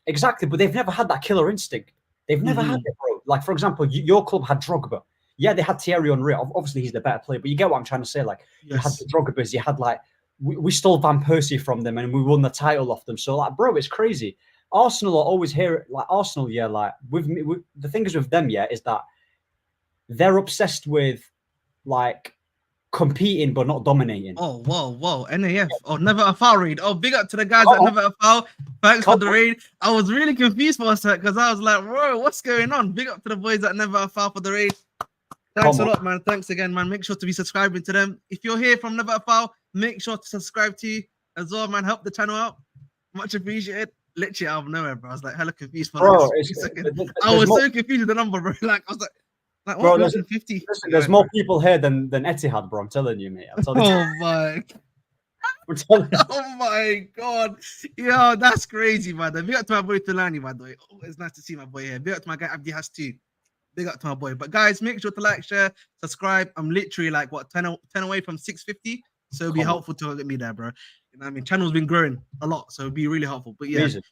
Exactly, but they've never had that killer instinct. They've never had it, bro. Like for example, your club had Drogba. Yeah, they had Thierry Henry. Obviously, he's the better player, but you get what I'm trying to say. Like, you had the Drogbas, you had like, we stole Van Persie from them and we won the title off them. So, like, bro, it's crazy. Arsenal are always here. Like, Arsenal, the thing is with them, is that they're obsessed with, like, competing but not dominating. Oh, whoa, NAF. Oh, never a foul raid. Oh, big up to the guys Oh. that never a foul. Thanks for Come the on. raid. I was really confused for a sec because I was like, bro, what's going on? Big up to the boys that never a foul for the raid. Thanks Come a on. lot, man. Thanks again, man. Make sure to be subscribing to them. If you're here from Never a Foul, make sure to subscribe to as well, man. Help the channel out. Much appreciated. Literally out of nowhere, bro. I was like hella confused for Bro, like a it's, second. I there's was more, so confused with the number, bro. Like I was like bro, what? there's, 150. listen, there's more people here than Etihad, bro. I'm telling you, mate. I'm telling you. Oh my, I'm telling you. oh my god. Yo, that's crazy, man. Big up to my boy Tulani, by the way. Oh, it's nice to see my boy here. Big up to my guy Abdi has too. Big up to my boy. But guys, make sure to like, share, subscribe. I'm literally like what 10 away from 650. So it'll be helpful to get me there, bro. You know what I mean? Channel's been growing a lot, so it'll be really helpful. But yeah. Amazing.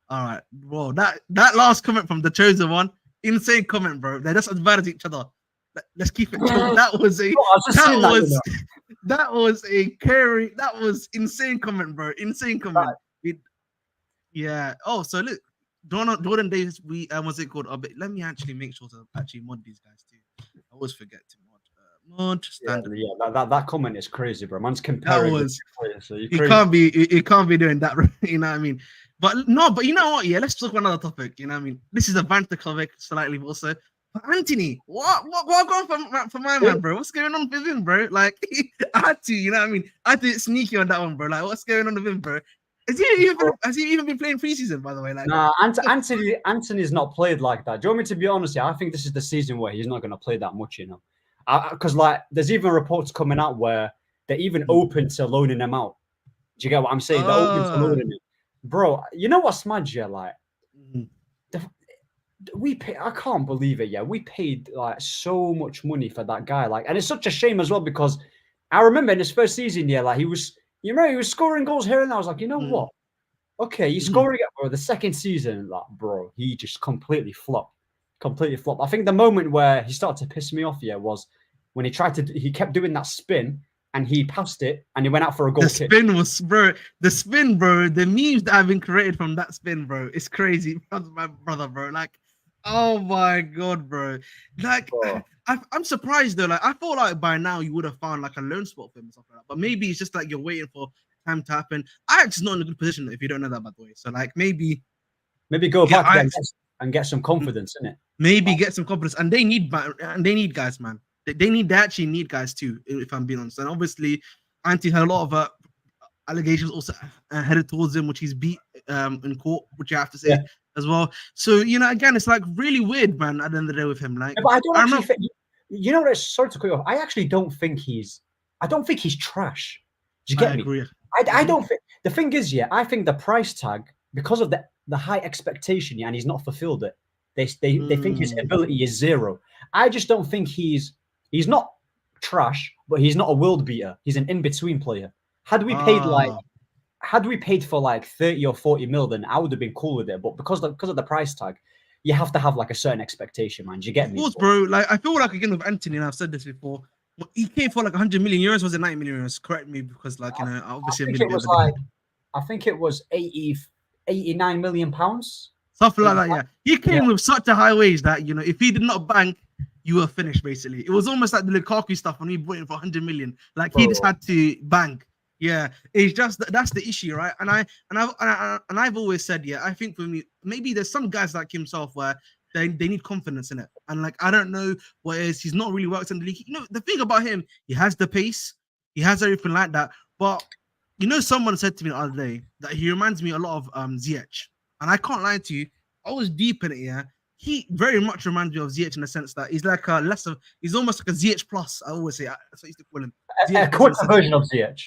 All right, bro. That last comment from the chosen one, insane comment, bro. They just advise each other. Let's keep it chill. That was a that was a carry. That was insane comment, bro. Insane comment. Yeah. Oh, so look, Jordan Davis. We what's it called? Let me actually make sure to actually mod these guys too. I always forget to mod standard. Yeah, that comment is crazy, bro. Man's comparing. That was. So It can't be. It can't be doing that. You know what I mean? But no. But you know what? Yeah. Let's talk about another topic. You know what I mean? This is a banter topic slightly also. But Antony, what going for my man, bro? What's going on with him, bro? Like I had to. You know what I mean? I had to get sneaky on that one, bro. Like what's going on with him, bro? Has he even been playing preseason, by the way? Like, nah, Antony's not played like that. Do you want me to be honest? Yeah, I think this is the season where he's not going to play that much, you know. Because like, there's even reports coming out where they're even open to loaning him out. Do you get what I'm saying? They're open to loaning him, bro. You know what's mad, yeah? Like, I can't believe it. Yeah, we paid like so much money for that guy. Like, and it's such a shame as well because I remember in his first season, yeah, like he was scoring goals here and there. I was like, you know what? Okay, he's scoring it for the second season. Like, bro, he just completely flopped. I think the moment where he started to piss me off, yeah, was when he kept doing that spin and he passed it and he went out for a goal kick. The spin, bro. The memes that have been created from that spin, bro, it's crazy, my brother, bro. Like, oh my god, bro. Like, bro. I'm surprised though. Like, I thought like by now you would have found like a loan spot for him or something like that. But maybe it's just like you're waiting for time to happen. Ajax is not in a good position if you don't know that, by the way. So like maybe go back and get some confidence in it. Maybe get some confidence, and they need guys, man. They actually need guys too, if I'm being honest. And obviously, Antony had a lot of allegations also headed towards him, which he's beat in court, which you have to say as well. So you know, again, it's like really weird, man. At the end of the day, with him, like, but I don't actually think, you know what? Sorry to cut you off. I actually don't think he's trash. Do you get me? Agree. I don't think the thing is, yeah, I think the price tag, because of the high expectation, yeah, and he's not fulfilled it. They think his ability is zero. I just don't think he's not trash, but he's not a world beater. He's an in-between player. Had we paid for like 30 or 40 mil, then I would have been cool with it. But because of the price tag, you have to have like a certain expectation, man. Do you get me? Of course, bro. Like I feel like again with Antony, and I've said this before. He came for like 100 million euros. Was it 90 million euros? Correct me, because like, you know, obviously I think it was 89 million pounds. Something like that, yeah. He came with such a high wage that, you know, if he did not bank, you were finished, basically. It was almost like the Lukaku stuff when we bought him for 100 million. Like, he just had to bank. Yeah, it's just that's the issue, right? And I've always said, yeah, I think for me, maybe there's some guys like himself where they need confidence in it. And like, I don't know what it is. He's not really worked in the league. You know, the thing about him, he has the pace, he has everything like that. But you know, someone said to me the other day that he reminds me a lot of Ziyech. And I can't lie to you, I was deep in it, yeah. He very much reminds me of Ziyech in the sense that he's like he's almost like a Ziyech plus. I always say that's what I used to call him. A quicker version of Ziyech.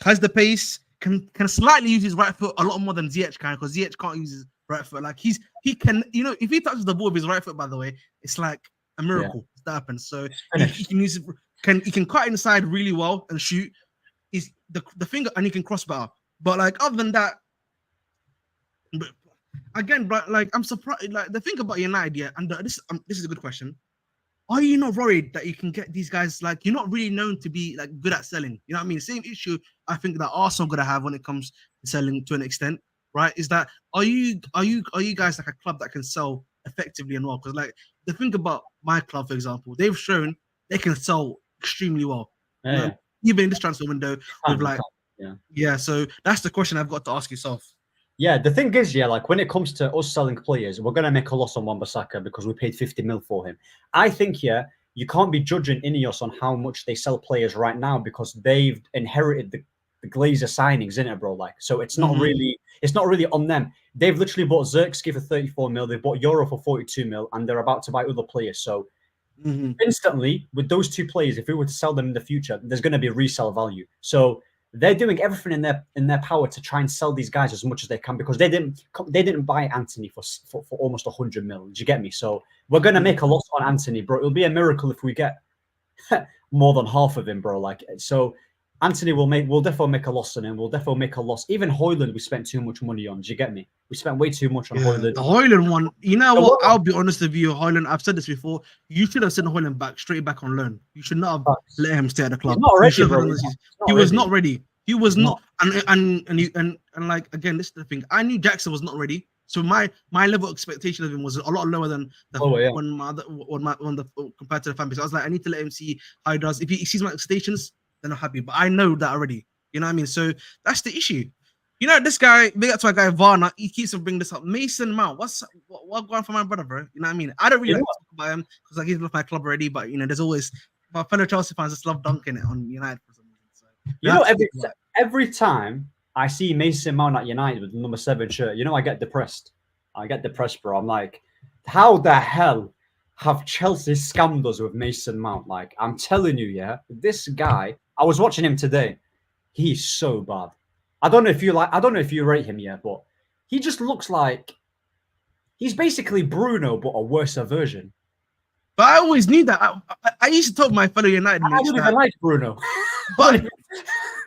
Has the pace, can slightly use his right foot a lot more than Ziyech can, because Ziyech can't use his right foot. Like he can, you know, if he touches the ball with his right foot, by the way, it's like a miracle that happens. So he can use he can cut inside really well and shoot. He's the finger, and he can cross better. But like other than that, but again, but like I'm surprised. Like the thing about United, yeah, and this is a good question. Are you not worried that you can get these guys? Like, you're not really known to be like good at selling. You know what I mean? Same issue I think that Arsenal gonna have when it comes to selling to an extent, right? Is that are you guys like a club that can sell effectively and well? Because like the thing about my club, for example, they've shown they can sell extremely well. Yeah. Even in this transfer window, with You like, can't. yeah. So that's the question I've got to ask yourself. Yeah, the thing is, like when it comes to us selling players, we're gonna make a loss on Wan-Bissaka because we paid 50 mil for him. I think, you can't be judging Ineos on how much they sell players right now because they've inherited the Glazer signings, isn't it, bro? Like, so it's not really on them. They've literally bought Xerxes for 34 mil, they bought Euro for 42 mil, and they're about to buy other players. So instantly, with those two players, if we were to sell them in the future, there's going to be resale value. So they're doing everything in their power to try and sell these guys as much as they can because they didn't buy Antony for almost 100 mil. Do you get me? So we're going to make a loss on Antony, bro. It'll be a miracle if we get more than half of him, bro. Like, so Antony will definitely make a loss on him. We'll definitely make a loss. Even Højlund, we spent too much money on. Do you get me? We spent way too much on Højlund. The Højlund one, you know what? I'll be honest with you, Højlund. I've said this before. You should have sent Højlund straight back on loan. You should not have let him stay at the club. He's not ready, bro. He was not ready. He was not. And like again, this is the thing. I knew Jackson was not ready. So my level of expectation of him was a lot lower than compared to the fan base. I was like, I need to let him see how he does. If he sees my expectations, then I'm happy. But I know that already. You know what I mean? So that's the issue. You know, this guy, big up to my guy Varna, he keeps on bringing this up. Mason Mount, what going for my brother, bro? You know what I mean? I don't really like to talk about him because he's left my club already, but you know, there's always my fellow Chelsea fans just love dunking it on United for some reason. So every time I see Mason Mount at United with the number 7 shirt, I get depressed. I get depressed, bro. I'm like, how the hell have Chelsea scammed us with Mason Mount? Like, I'm telling you, this guy, I was watching him today. He's so bad. I don't know if you rate him yet, but he just looks like he's basically Bruno, but a worse version. But I always knew that. I used to tell my fellow United mates I don't even like Bruno. But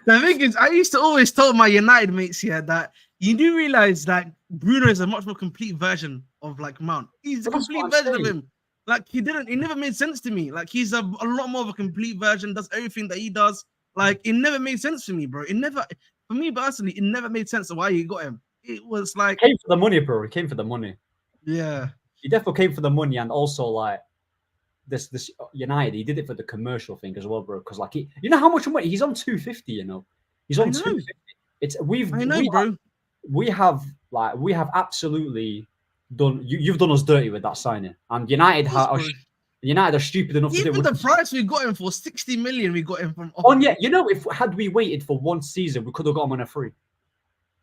the thing is, I used to always tell my United mates here that you do realize that Bruno is a much more complete version of like Mount. He's a complete version of him. Like he never made sense to me. Like he's a lot more of a complete version, does everything that he does. Like it never made sense for me, bro. For me personally, it never made sense of why you got him. It was like he came for the money, bro. He came for the money. Yeah. He definitely came for the money, and also like this United, he did it for the commercial thing as well, bro. Because like you know how much money he's on 250, he's on 250. We have absolutely done. You've done us dirty with that signing, and United are stupid enough to do it. Even the price we got him for 60 million, we got him from. If had we waited for one season, we could have got him on a free.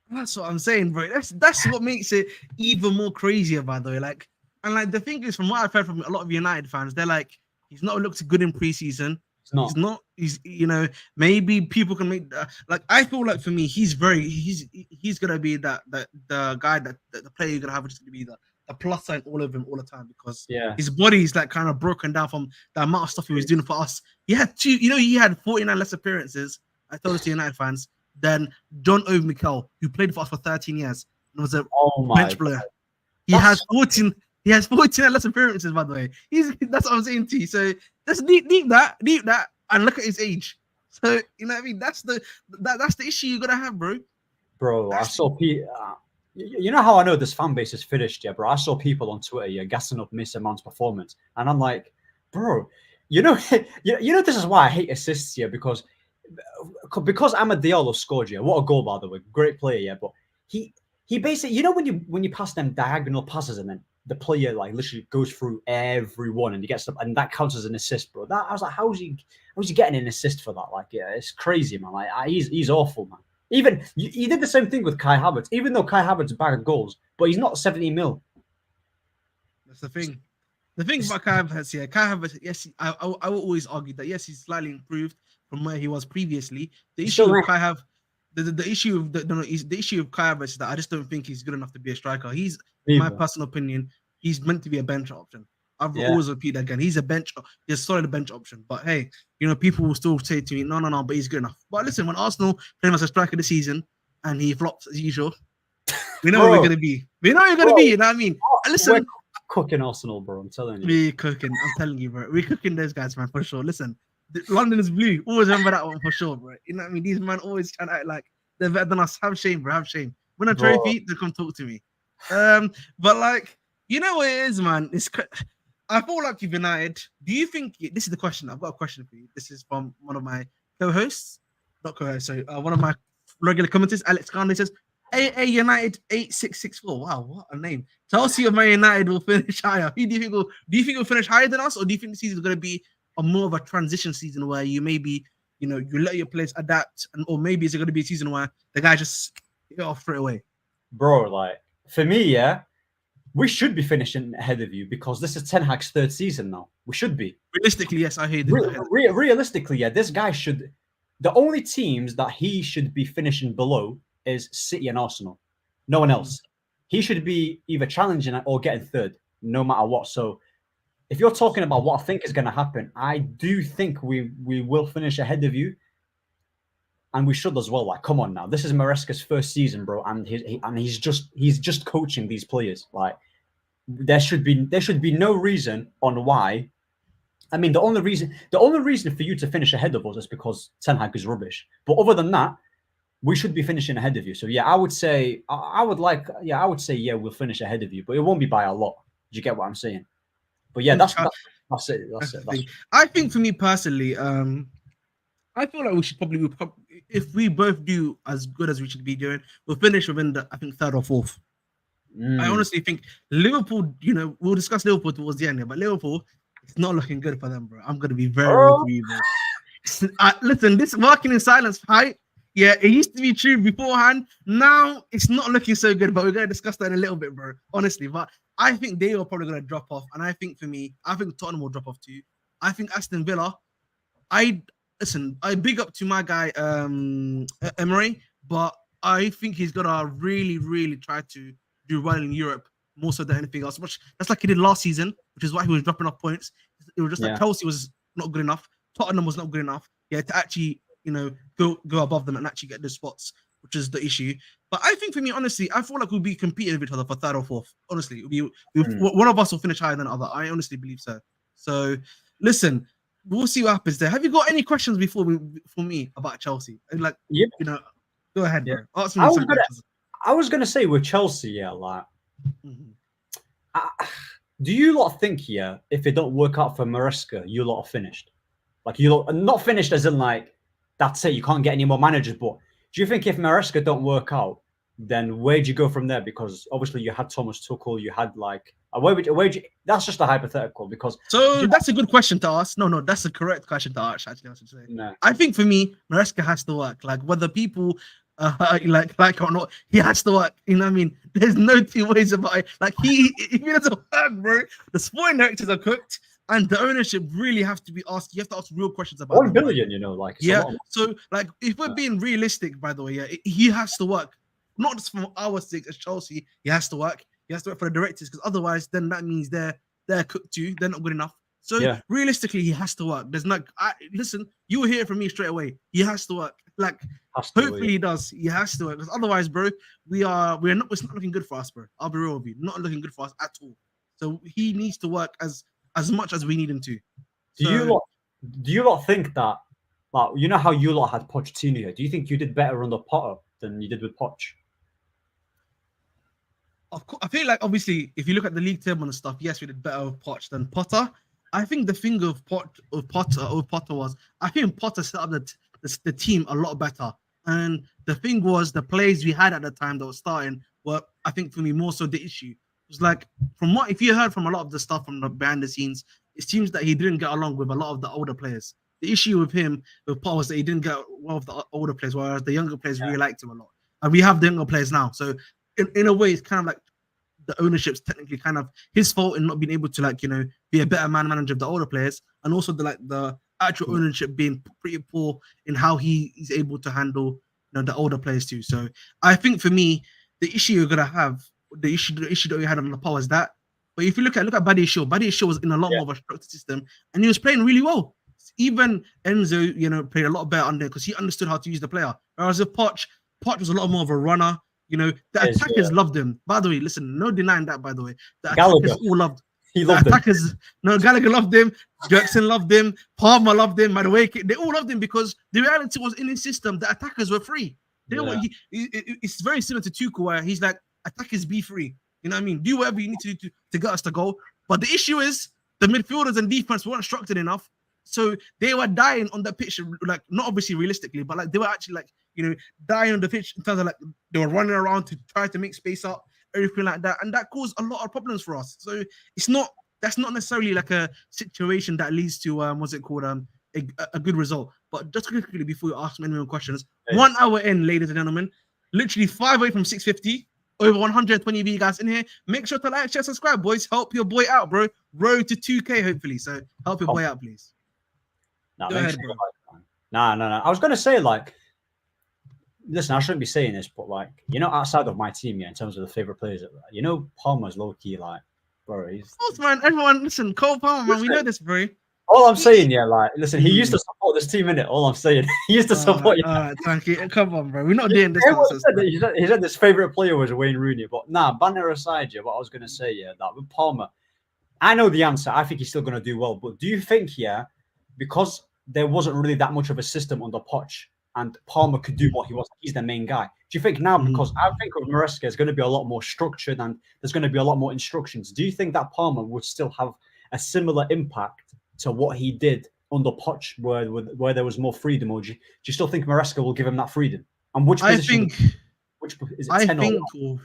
That's what I'm saying, bro. That's what makes it even more crazier, by the way. Like, and like the thing is, from what I've heard from a lot of United fans, they're like, he's not looked good in preseason. He's maybe people can make like I feel like for me, he's gonna be the guy that the player you're gonna have is gonna be the plus sign all of him all the time because his body's like kind of broken down from the amount of stuff he was doing for us. He had he had 49 less appearances. I told this to United fans than John Obi Mikel, who played for us for 13 years and was a bench player. He has 14 less appearances, by the way. That's what I'm saying to you. So let's deep that, and look at his age. So you know what I mean? That's the issue you gotta have, bro. Bro, I saw people. You know how I know this fan base is finished, bro? I saw people on Twitter, gassing up Mason Mount's performance, and I'm like, bro, this is why I hate assists, because Amad Diallo scored, what a goal, by the way, great player, but he basically, when you pass them diagonal passes and then the player like literally goes through everyone and he gets them, and that counts as an assist, bro. I was like, how's he getting an assist for that? Like, it's crazy, man. Like, he's awful, man. Even he did the same thing with Kai Havertz, even though Kai Havertz bagged goals, but he's not 70 mil. That's the thing. The thing about Kai Havertz, yes, I will always argue that yes, he's slightly improved from where he was previously. The issue with Kai Havertz, the issue of the issue of Kai Havertz is that I just don't think he's good enough to be a striker. He's, in my personal opinion, he's meant to be a bench option. I've always repeat that again. He's a solid bench option. But hey, people will still say to me, no, but he's good enough. But listen, when Arsenal play him as a striker this season and he flops as usual, we know where we're gonna be. We know you're gonna be. You know what I mean? Listen, we're cooking Arsenal, bro. I'm telling you. We're cooking. I'm telling you, bro. We're cooking those guys, man, for sure. Listen, London is blue. Always remember that one for sure, bro. You know what I mean? These men always trying to act like they're better than us. Have shame, bro. Have shame. Win a trophy, they come talk to me. But like, you know what it is, man? I feel like you've United. Do you think this is the question? I've got a question for you. This is from one of my co-hosts, not co-host, sorry, one of my regular commenters, Alex Garney says, AA United 8664. Wow, what a name. Chelsea or Man United will finish higher. Who do you think will finish higher than us, or do you think the season is going to be a more of a transition season where you maybe, you know, you let your players adapt, or maybe is it going to be a season where the guy just get off straight away? Bro, like for me, yeah, we should be finishing ahead of you because this is Ten Hag's third season now. We should be. Realistically, yes, I hear this. Realistically, yeah, this guy should. The only teams that he should be finishing below is City and Arsenal. No one else. He should be either challenging or getting third, no matter what. So, if you're talking about what I think is going to happen, I do think we will finish ahead of you, and we should as well. Like, come on now, this is Maresca's first season, bro, and he's just coaching these players. Like, there should be no reason on why. I mean, the only reason for you to finish ahead of us is because Ten Hag is rubbish. But other than that, we should be finishing ahead of you. So yeah, I would say we'll finish ahead of you, but it won't be by a lot. Do you get what I'm saying? But yeah, that's it. That's it. I think for me personally, I feel like we should probably, if we both do as good as we should be doing, we'll finish within the, I think, third or fourth. I honestly think Liverpool, you know, we'll discuss Liverpool towards the end here, but Liverpool, it's not looking good for them, bro. I'm going to be very real for you, bro. Listen, this working in silence fight, yeah, it used to be true beforehand. Now it's not looking so good, but we're going to discuss that in a little bit, bro. Honestly, but I think they are probably going to drop off. And I think for me, I think Tottenham will drop off too. I think Aston Villa, I big up to my guy, Emery, but I think he's going to really, really try to do well in Europe more so than anything else. That's like he did last season, which is why he was dropping off points. It was just like Chelsea was not good enough. Tottenham was not good enough. Yeah, to actually, you know, go above them and actually get those spots, which is the issue. But I think for me, honestly, I feel like we'll be competing with each other for third or fourth. Honestly, one of us will finish higher than the other. I honestly believe so. So, listen, we'll see what happens there. Have you got any questions for me about Chelsea? Like, you know, go ahead, bro. Ask me some questions. I was gonna say with Chelsea, yeah, like, do you lot think, yeah, if it don't work out for Maresca, you lot are finished? Like, you lot not finished as in like that's it, you can't get any more managers. But do you think if Maresca don't work out, then where'd you go from there? Because obviously you had Thomas Tuchel, you had like that's just a hypothetical. Because that's a good question to ask. No, that's a correct question to ask. Actually, I should say. No. I think for me, Maresca has to work. Like whether people like or not, he has to work. You know what I mean? There's no two ways about it. Like if he doesn't work, bro, the sporting directors are cooked, and the ownership really have to be asked. You have to ask real questions about 1 billion. You know, like So like, if we're being realistic, by the way, he has to work. Not just from our sake as Chelsea, he has to work. He has to work for the directors because otherwise, then that means they're cooked too. They're not good enough. So realistically, he has to work. There's not. Listen, you will hear it from me straight away. He has to work. Like hopefully he does. He has to work because otherwise, bro, we're not. It's not looking good for us, bro. I'll be real with you. Not looking good for us at all. So he needs to work as much as we need him to. Do you lot think that? Like, you know how you lot had Pochettino here? Do you think you did better under Potter than you did with Poch? Of course, I feel like obviously, if you look at the league table and stuff, yes, we did better with Poch than Potter. I think the thing of Potter was, I think Potter set up the team a lot better. And the thing was, the players we had at the time that were starting were, I think, for me, more so the issue. It was like, if you heard from a lot of the stuff from the behind the scenes, it seems that he didn't get along with a lot of the older players. The issue with Potter was that he didn't get one of the older players, whereas the younger players really liked him a lot. And we have the younger players now. So in a way, it's kind of like the ownership's technically kind of his fault in not being able to, like, you know, be a better manager of the older players, and also the actual ownership being pretty poor in how he's able to handle, you know, the older players too. So I think for me, the issue you're gonna have, the issue that we had on the power is that. But if you look at Buddy Shaw was in a lot more of a structured system, and he was playing really well. Even Enzo, you know, played a lot better under because he understood how to use the player. Whereas with Poch was a lot more of a runner. You know, the attackers loved him. By the way, listen, no denying that, by the way. The attackers all loved him. No, Gallagher loved him. Jackson loved him. Palmer loved him. By the way, they all loved him because the reality was in his system, the attackers were free. It's very similar to Tuchel, where he's like, attackers be free. You know what I mean? Do whatever you need to do to get us the goal. But the issue is the midfielders and defense weren't structured enough. So they were dying on the pitch, like not obviously realistically, but like they were actually like dying on the pitch in terms of like they were running around to try to make space up, everything like that, and that caused a lot of problems for us. So that's not necessarily like a situation that leads to what's it called a good result. But just quickly before you ask me any more questions, 1 hour in, ladies and gentlemen, literally 5 away from 650. Over 120 of you guys in here. Make sure to like, share, subscribe, boys. Help your boy out, bro. Road to 2K, hopefully. So help your boy out, please. Nah, Go ahead, bro. Nah. I was gonna say, like, listen, I shouldn't be saying this, but like, outside of my team, in terms of the favorite players, Palmer's low key, like, bro. He's... Of course, man. Everyone, listen, Cole Palmer, man. We know this, bro. All I'm saying, listen, he used to support this team, innit? All I'm saying, he used to support you. Thank you. Come on, bro. We're not doing this. He said his favorite player was Wayne Rooney, but banner aside, what I was gonna say, that with Palmer, I know the answer. I think he's still gonna do well, but do you think, because there wasn't really that much of a system on the pitch, and Palmer could do what he was, he's the main guy. Do you think now, because I think with Maresca, it's going to be a lot more structured and there's going to be a lot more instructions, do you think that Palmer would still have a similar impact to what he did on the pitch where there was more freedom, or do you still think Maresca will give him that freedom? And which position? Which is it? 10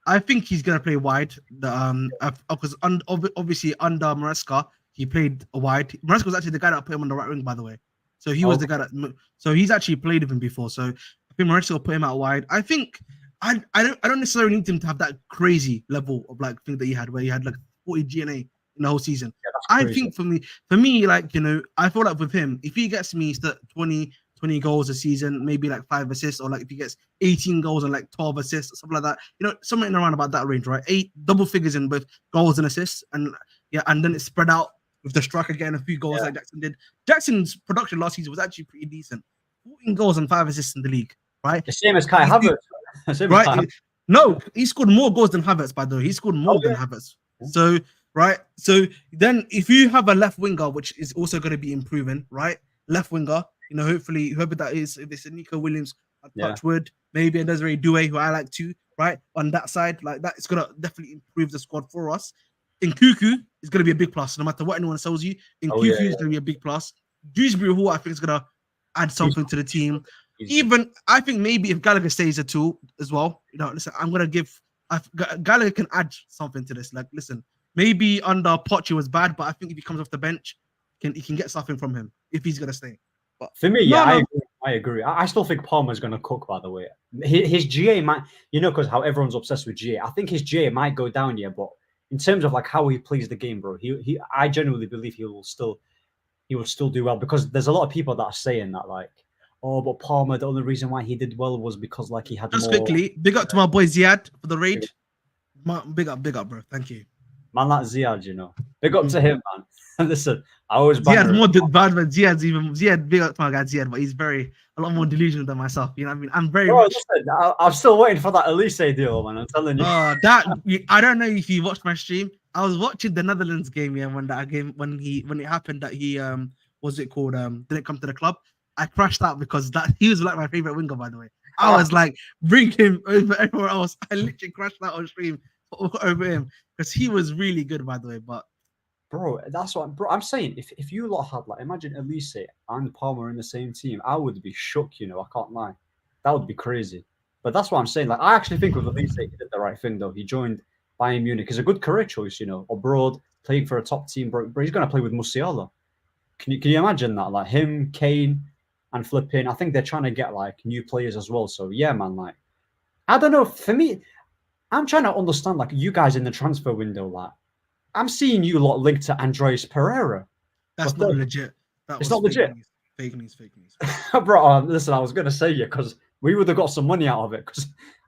I think he's gonna play wide. Because obviously under Maresca, he played wide. Maresca was actually the guy that put him on the right wing, by the way. So he was the guy that. So he's actually played with him before. So I think Maresca will put him out wide. I think I don't necessarily need him to have that crazy level of like thing that he had, where he had like 40 GNA in the whole season. I think for me, like I feel like with him, if he gets me 20 goals a season, maybe like 5 assists, or like if he gets 18 goals and like 12 assists, or something like that, somewhere in around about that range, right? 8 double figures in both goals and assists, and then it's spread out with the striker getting a few goals like Jackson did. Jackson's production last season was actually pretty decent. 14 goals and 5 assists in the league, right? The same as Kai Havertz. Right? No, he scored more goals than Havertz, by the way. He scored more than Havertz. So, right? So then if you have a left winger, which is also going to be improving, right? Left winger, hopefully, whoever that is, if it's a Nico Williams, a Touchwood, maybe a Desiree Doué, who I like too, right? On that side, like that, it's going to definitely improve the squad for us. Nkuku is going to be a big plus. No matter what anyone tells you, Nkuku is going to be a big plus. Dewsbury Hall, I think, is going to add something to the team. Even, I think maybe if Gallagher stays a tool as well, listen, I'm going to give, Gallagher can add something to this. Like, listen, maybe under Poch he was bad, but I think if he comes off the bench, he can get something from him if he's going to stay. But for me, I agree. I still think Palmer's going to cook, by the way. His GA might, because how everyone's obsessed with GA. I think his GA might go down, but in terms of like how he plays the game, bro, I genuinely believe he will still do well, because there's a lot of people that are saying that, like, oh, but Palmer, the only reason why he did well was because like he had just more... quickly, big up to my boy Ziad for the raid. Big up, bro. Thank you. Man, like Ziad, big up to him, man. Listen, I always Ziad's more bad, but Ziad, big up to my guy Ziad, but he's a lot more delusional than myself. You know what I mean? I'm very much... Listen, I'm still waiting for that Elise deal, man. I'm telling you. I don't know if you watched my stream. I was watching the Netherlands game, when it happened that he didn't come to the club. I crashed out because he was like my favorite winger, by the way. I was like, bring him over everywhere else. I literally crashed out on stream over him because he was really good, by the way. But bro, that's what I'm saying. If you lot had, like, imagine Elise and Palmer in the same team, I would be shook. I can't lie. That would be crazy. But that's what I'm saying. Like, I actually think with Elise, he did the right thing, though. He joined Bayern Munich. It's a good career choice, abroad, playing for a top team. Bro, he's going to play with Musiala. Can you imagine that? Like him, Kane, and flipping. I think they're trying to get like new players as well. So yeah, man. Like, I don't know. For me, I'm trying to understand, like, you guys in the transfer window. Like, I'm seeing you lot linked to Andreas Pereira. That's not legit. It's not legit. Fake news. Bro, listen, I was gonna say because we would have got some money out of it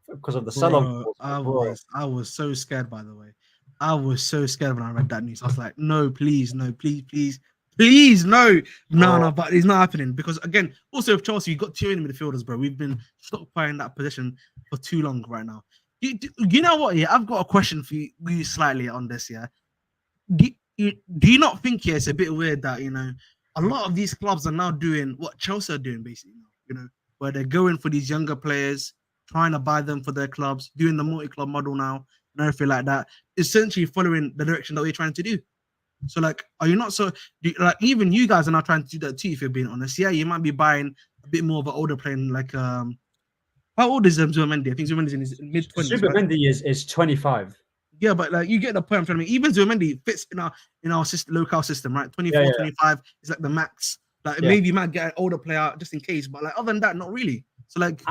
because of the sell-off. I was so scared, by the way. I was so scared when I read that news. I was like, no, please, no. But it's not happening, because again, also with Chelsea, you've got 2 in midfielders, bro. We've been stockpiling that position for too long right now. You know what? Yeah, I've got a question for you slightly on this. Yeah, do you not think it's a bit weird that a lot of these clubs are now doing what Chelsea are doing, basically, where they're going for these younger players, trying to buy them for their clubs, doing the multi-club model now and everything like that, essentially following the direction that we're trying to do. So like, are you not like even you guys are now trying to do that too? If you're being honest, yeah, you might be buying a bit more of an older player, like how old is Zubimendi? I think Zubimendi's in his mid-20s, right? Zubimendi is 25. Yeah, but like you get the point I'm trying to make. Even Zubimendi fits in our system, local system, right? 24, 25 is like the max. Like maybe you might get an older player just in case, but like other than that, not really. So like,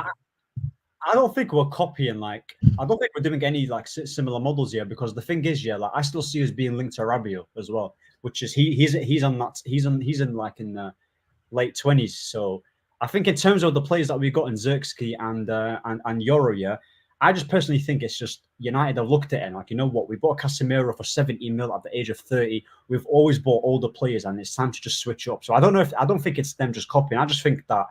I don't think we're copying I don't think we're doing any like similar models here, because the thing is, like I still see us being linked to Rabiot as well, which is he's in like in the late 20s. So I think in terms of the players that we got in Xerxes and Euro, yeah, I just personally think it's just United have looked at it and like, you know what, we bought Casemiro for 70 mil at the age of 30. We've always bought older players, and it's time to just switch up. So I don't think it's them just copying. I just think that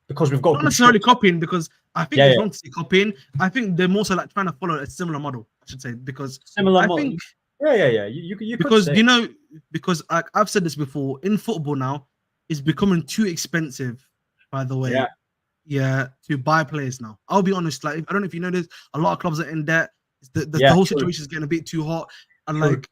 because we've got not necessarily copying, because I think it's wrong to say copying. I think they're more so like trying to follow a similar model, I should say, because similar model. Think, yeah. You because you know, because I've said this before, in football now, it's becoming too expensive. By the way, to buy players now. I'll be honest, like I don't know if you know this, a lot of clubs are in debt. The whole situation is getting a bit too hot, and like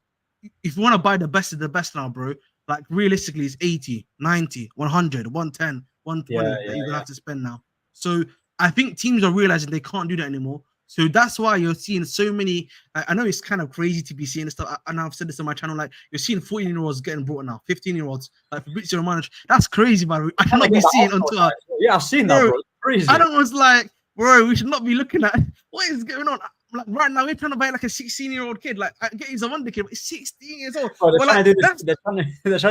if you want to buy the best of the best now, bro, like realistically, it's 80, 90, 100, 110. 120 that you're gonna have to spend now. So I think teams are realizing they can't do that anymore. So that's why you're seeing so many. I know it's kind of crazy to be seeing this stuff, and I've said this on my channel. Like you're seeing 14-year-olds getting brought now, 15-year-olds, like Fabrizio Romano. That's crazy, man. I cannot be seeing until I've seen that, bro. Crazy. I was like, bro, we should not be looking at what is going on. Like right now, we're trying to buy like a 16-year-old kid. Like I get he's a wonder kid, but he's 16 years old. Oh, they're trying to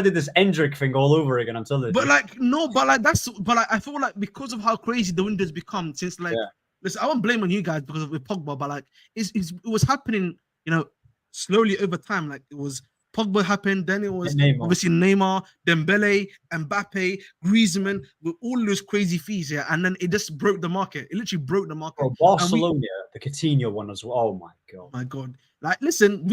do this Endrick thing all over again. I'm telling you. But like I feel like because of how crazy the window's become since like listen, I won't blame on you guys because of Pogba, but like it was happening, you know, slowly over time. Like it was Pogba happened, then it was obviously Neymar, Dembele, Mbappe, Griezmann, with all those crazy fees here, and then it just broke the market. It literally broke the market. Oh, Barcelona, the Coutinho one as well. Oh my god. My god. Like, listen,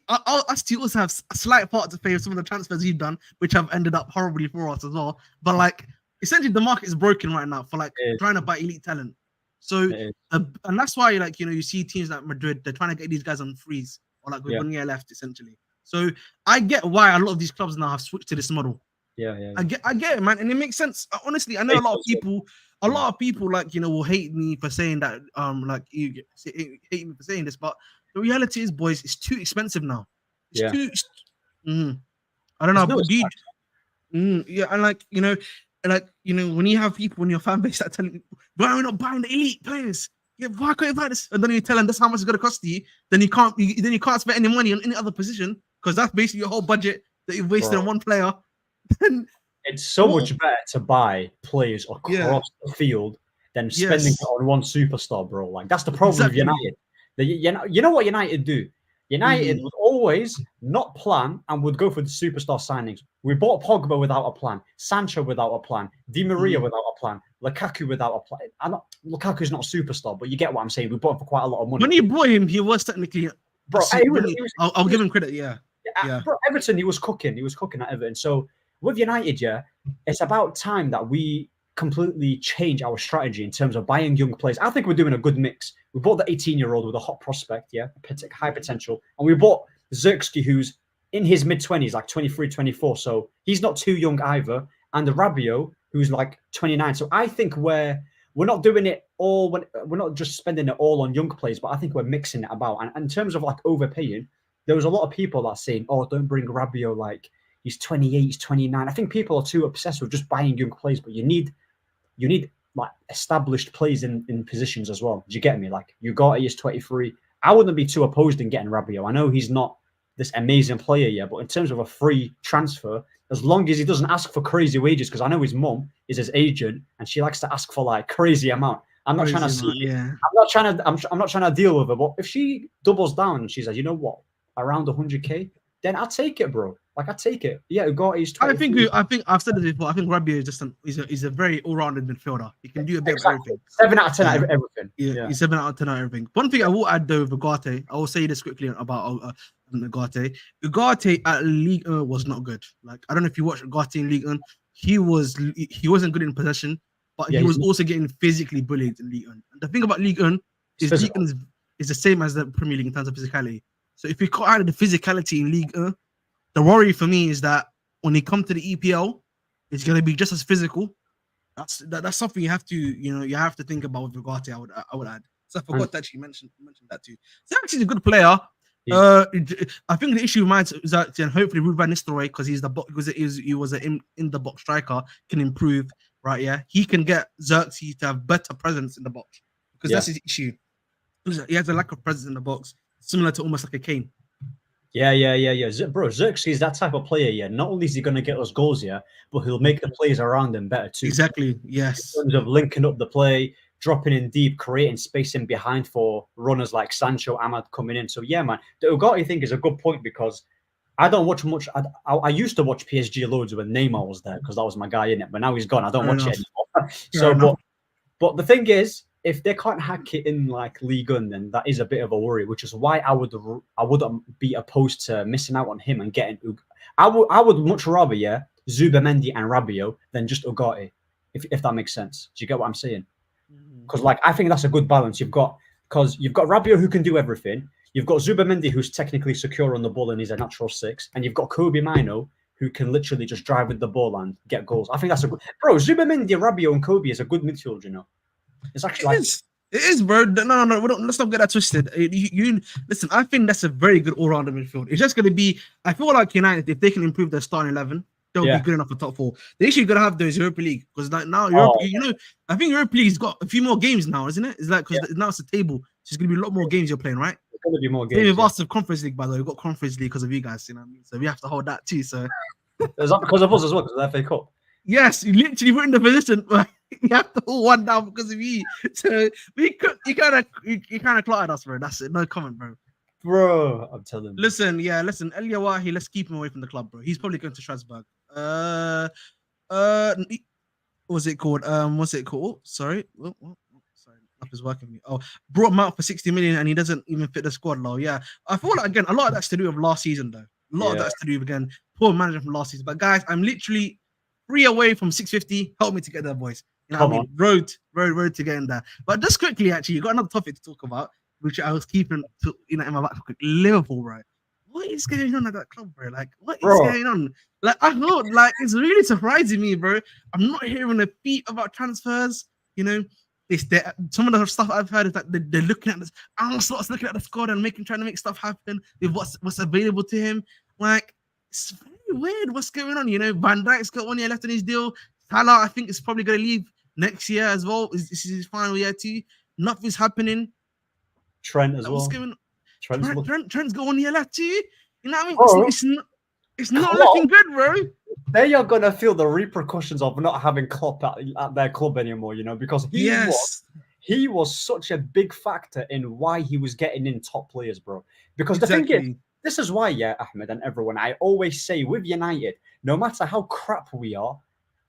us two also have a slight part to play with some of the transfers we've done, which have ended up horribly for us as well. But like, essentially, the market is broken right now for like trying to buy elite talent. So, and that's why, like, you know, you see teams like Madrid, they're trying to get these guys on freeze or like with 1 year left, essentially. So I get why a lot of these clubs now have switched to this model. I get it, man, and it makes sense. Honestly, I know a lot of people like, you know, will hate me for saying that. Like you hate me for saying this, but the reality is, boys, it's too expensive now. It's too. I don't know, but and like you know, when you have people in your fan base that telling you, why are we not buying the elite players? Yeah, why can't you buy this? And then you tell them that's how much it's going to cost you. Then you can't spend any money on any other position because that's basically your whole budget that you've wasted on one player. It's so much better to buy players across the field than spending it on one superstar, bro. Like that's the problem with United. You know what United do? United would always not plan and would go for the superstar signings. We bought Pogba without a plan, Sancho without a plan, Di Maria without a plan, Lukaku without a plan. Lukaku's not a superstar, but you get what I'm saying. We bought him for quite a lot of money. When you bought him, he was technically, bro. I'll give him credit. Bro, Everton, he was cooking. He was cooking at Everton. So with United, it's about time that we completely change our strategy in terms of buying young players. I think we're doing a good mix. We bought the 18-year-old with a hot prospect, high potential. And we bought Xerxes, who's in his mid-20s, like 23, 24. So he's not too young either. And the Rabiot, who's like 29. So I think we're not doing it all. We're not just spending it all on young players, but I think we're mixing it about. And in terms of like overpaying, there was a lot of people that are saying, oh, don't bring Rabiot, like he's 28, he's 29. I think people are too obsessed with just buying young players, but you need like established players in positions as well. Do you get me? Like Ugarte is 23. I wouldn't be too opposed in getting Rabiot. I know he's not this amazing player yet, but in terms of a free transfer, as long as he doesn't ask for crazy wages, because I know his mum is his agent and she likes to ask for like crazy amount. I'm not trying to deal with her, but if she doubles down and she says, you know what, around 100k, then I'll take it, bro. Like I take it. Yeah, Ugarte is 23. I think I've said this before. I think Rabiot is just he's a very all-rounded midfielder. He can do a bit of everything. 7 out of 10 out of everything. Yeah, he's 7 out of 10 out of everything. One thing I will add though with Ugarte, I will say this quickly about Ugarte. Ugarte at Ligue 1 was not good. Like I don't know if you watched Ugarte in Ligue 1. He wasn't good in possession, but he was also getting physically bullied in Ligue 1. And the thing about Ligue 1 is Ligue 1 is the same as the Premier League in terms of physicality. So if you cut out of the physicality in Ligue 1, The worry for me is that when he comes to the EPL, it's going to be just as physical. That's something you have to think about with Ugarte. I would add. So I forgot that you mentioned that too. So actually, he's a good player. I think the issue might is that hopefully Ruud van Nistelrooy, because he was an in the box striker, can improve. Right? Yeah, he can get Xerxes to have better presence in the box because that's his issue. He has a lack of presence in the box, similar to almost like a Kane. Yeah. Bro, Xerxes is that type of player, yeah. Not only is he going to get us goals, yeah, but he'll make the players around him better too. Exactly, yes. In terms of linking up the play, dropping in deep, creating space in behind for runners like Sancho, Ahmad coming in. So, yeah, man, the Ugarte thing is a good point because I don't watch much. I used to watch PSG loads when Neymar was there because that was my guy in it, but now he's gone. I don't watch it anymore. But the thing is, if they can't hack it in like Ligue 1, then that is a bit of a worry, which is why I wouldn't be opposed to missing out on him and getting. I would much rather, yeah, Zubamendi and Rabiot than just Ugarte, if that makes sense. Do you get what I'm saying? Because like I think that's a good balance. You've got Rabiot who can do everything. You've got Zubamendi who's technically secure on the ball and he's a natural 6, and you've got Kobe Mino who can literally just drive with the ball and get goals. I think that's a good bro. Zubamendi, Rabiot, and Kobe is a good midfield, you know. It's actually it is, bro. No. Let's not get that twisted. You listen. I think that's a very good all-rounder midfield. It's just going to be. I feel like United, if they can improve their starting 11, they'll be good enough for top 4. They actually going to have those Europa League because like now I think Europa League's got a few more games now, isn't it? It's like because now it's a table. So there's going to be a lot more games you're playing, right? There's going to be more games. Same with us of Conference League, by the way. We've got Conference League because of you guys. You know what I mean? So we have to hold that too. So is that because of us as well? Because of the FA Cup. Yes, you literally were in the position where you have to hold one down because of you. So you kind of clotted us, bro. That's it. No comment, bro. Bro, I'm telling you. Listen, El Yawahi, let's keep him away from the club, bro. He's probably going to Strasbourg. What's it called? Sorry. Sorry, nothing's is working for me. Oh, brought him out for 60 million and he doesn't even fit the squad, low. Yeah. I feel like again, a lot of that's to do with last season, though. A lot of that's to do with again, poor management from last season. But guys, I'm literally 3 away from 650. Help me to get there, boys. You know what I mean? Road to getting there. But just quickly, actually, you got another topic to talk about, which I was keeping to, in my back pocket. Liverpool, right? What is going on at that club, bro? Like, what is going on? Like, I thought, like, it's really surprising me, bro. I'm not hearing a beat about transfers. You know, some of the stuff I've heard is that they're looking at this. Ancelot's looking at the squad and trying to make stuff happen with what's available to him. Like, it's very weird what's going on. You know, Van Dijk's got 1 year left in his deal. Salah, I think, is probably going to leave next year as well. This is his final year too. Nothing's happening. Trent as well. What's going on? Trent's got 1 year left too. You know what I mean? Oh, it's not looking good, bro. They are gonna feel the repercussions of not having Klopp at their club anymore, you know, because he was such a big factor in why he was getting in top players, bro. Because the thing is, this is why, Ahmed and everyone, I always say with United, no matter how crap we are,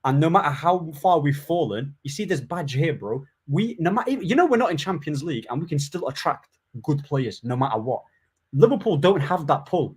and no matter how far we've fallen, you see this badge here, bro. We're not in Champions League, and we can still attract good players no matter what. Liverpool don't have that pull.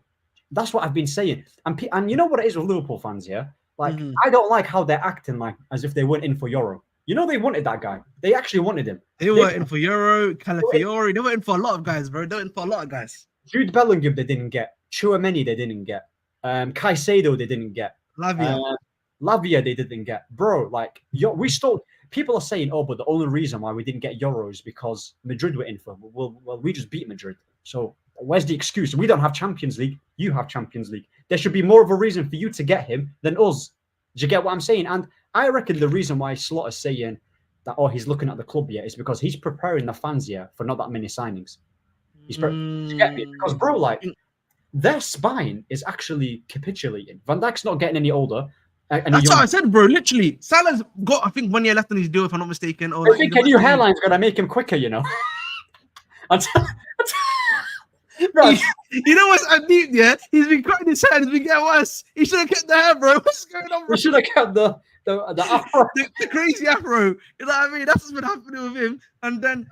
That's what I've been saying. And you know what it is with Liverpool fans, yeah? Like, I don't like how they're acting like as if they went in for Euro. You know they wanted that guy. They actually wanted him. They were in for Euro, Calafiori. They were in for a lot of guys, bro. They were in for a lot of guys. Jude Bellingham, they didn't get. Chouameni, they didn't get. Caicedo, they didn't get. Lavia, they didn't get. Bro, like, we still... People are saying, but the only reason why we didn't get Euro is because Madrid were in for. Well, we just beat Madrid. So where's the excuse? We don't have Champions League. You have Champions League. There should be more of a reason for you to get him than us. Do you get what I'm saying? And I reckon the reason why Slot is saying that, he's looking at the club yet is because he's preparing the fans here for not that many signings. He's do you get me? Because, bro, like, their spine is actually capitulating. Van Dijk's not getting any older. That's what I said, bro. Literally, Salah's got, I think, 1 year left on his deal, if I'm not mistaken. I think a new hairline's gonna make him quicker, you know. Bro, you know what's deep? Yeah, he's been cutting his hair. It's been getting worse. He should have kept the hair, bro. What's going on, bro? He should have kept the afro, the crazy afro. You know what I mean? That's what's been happening with him. And then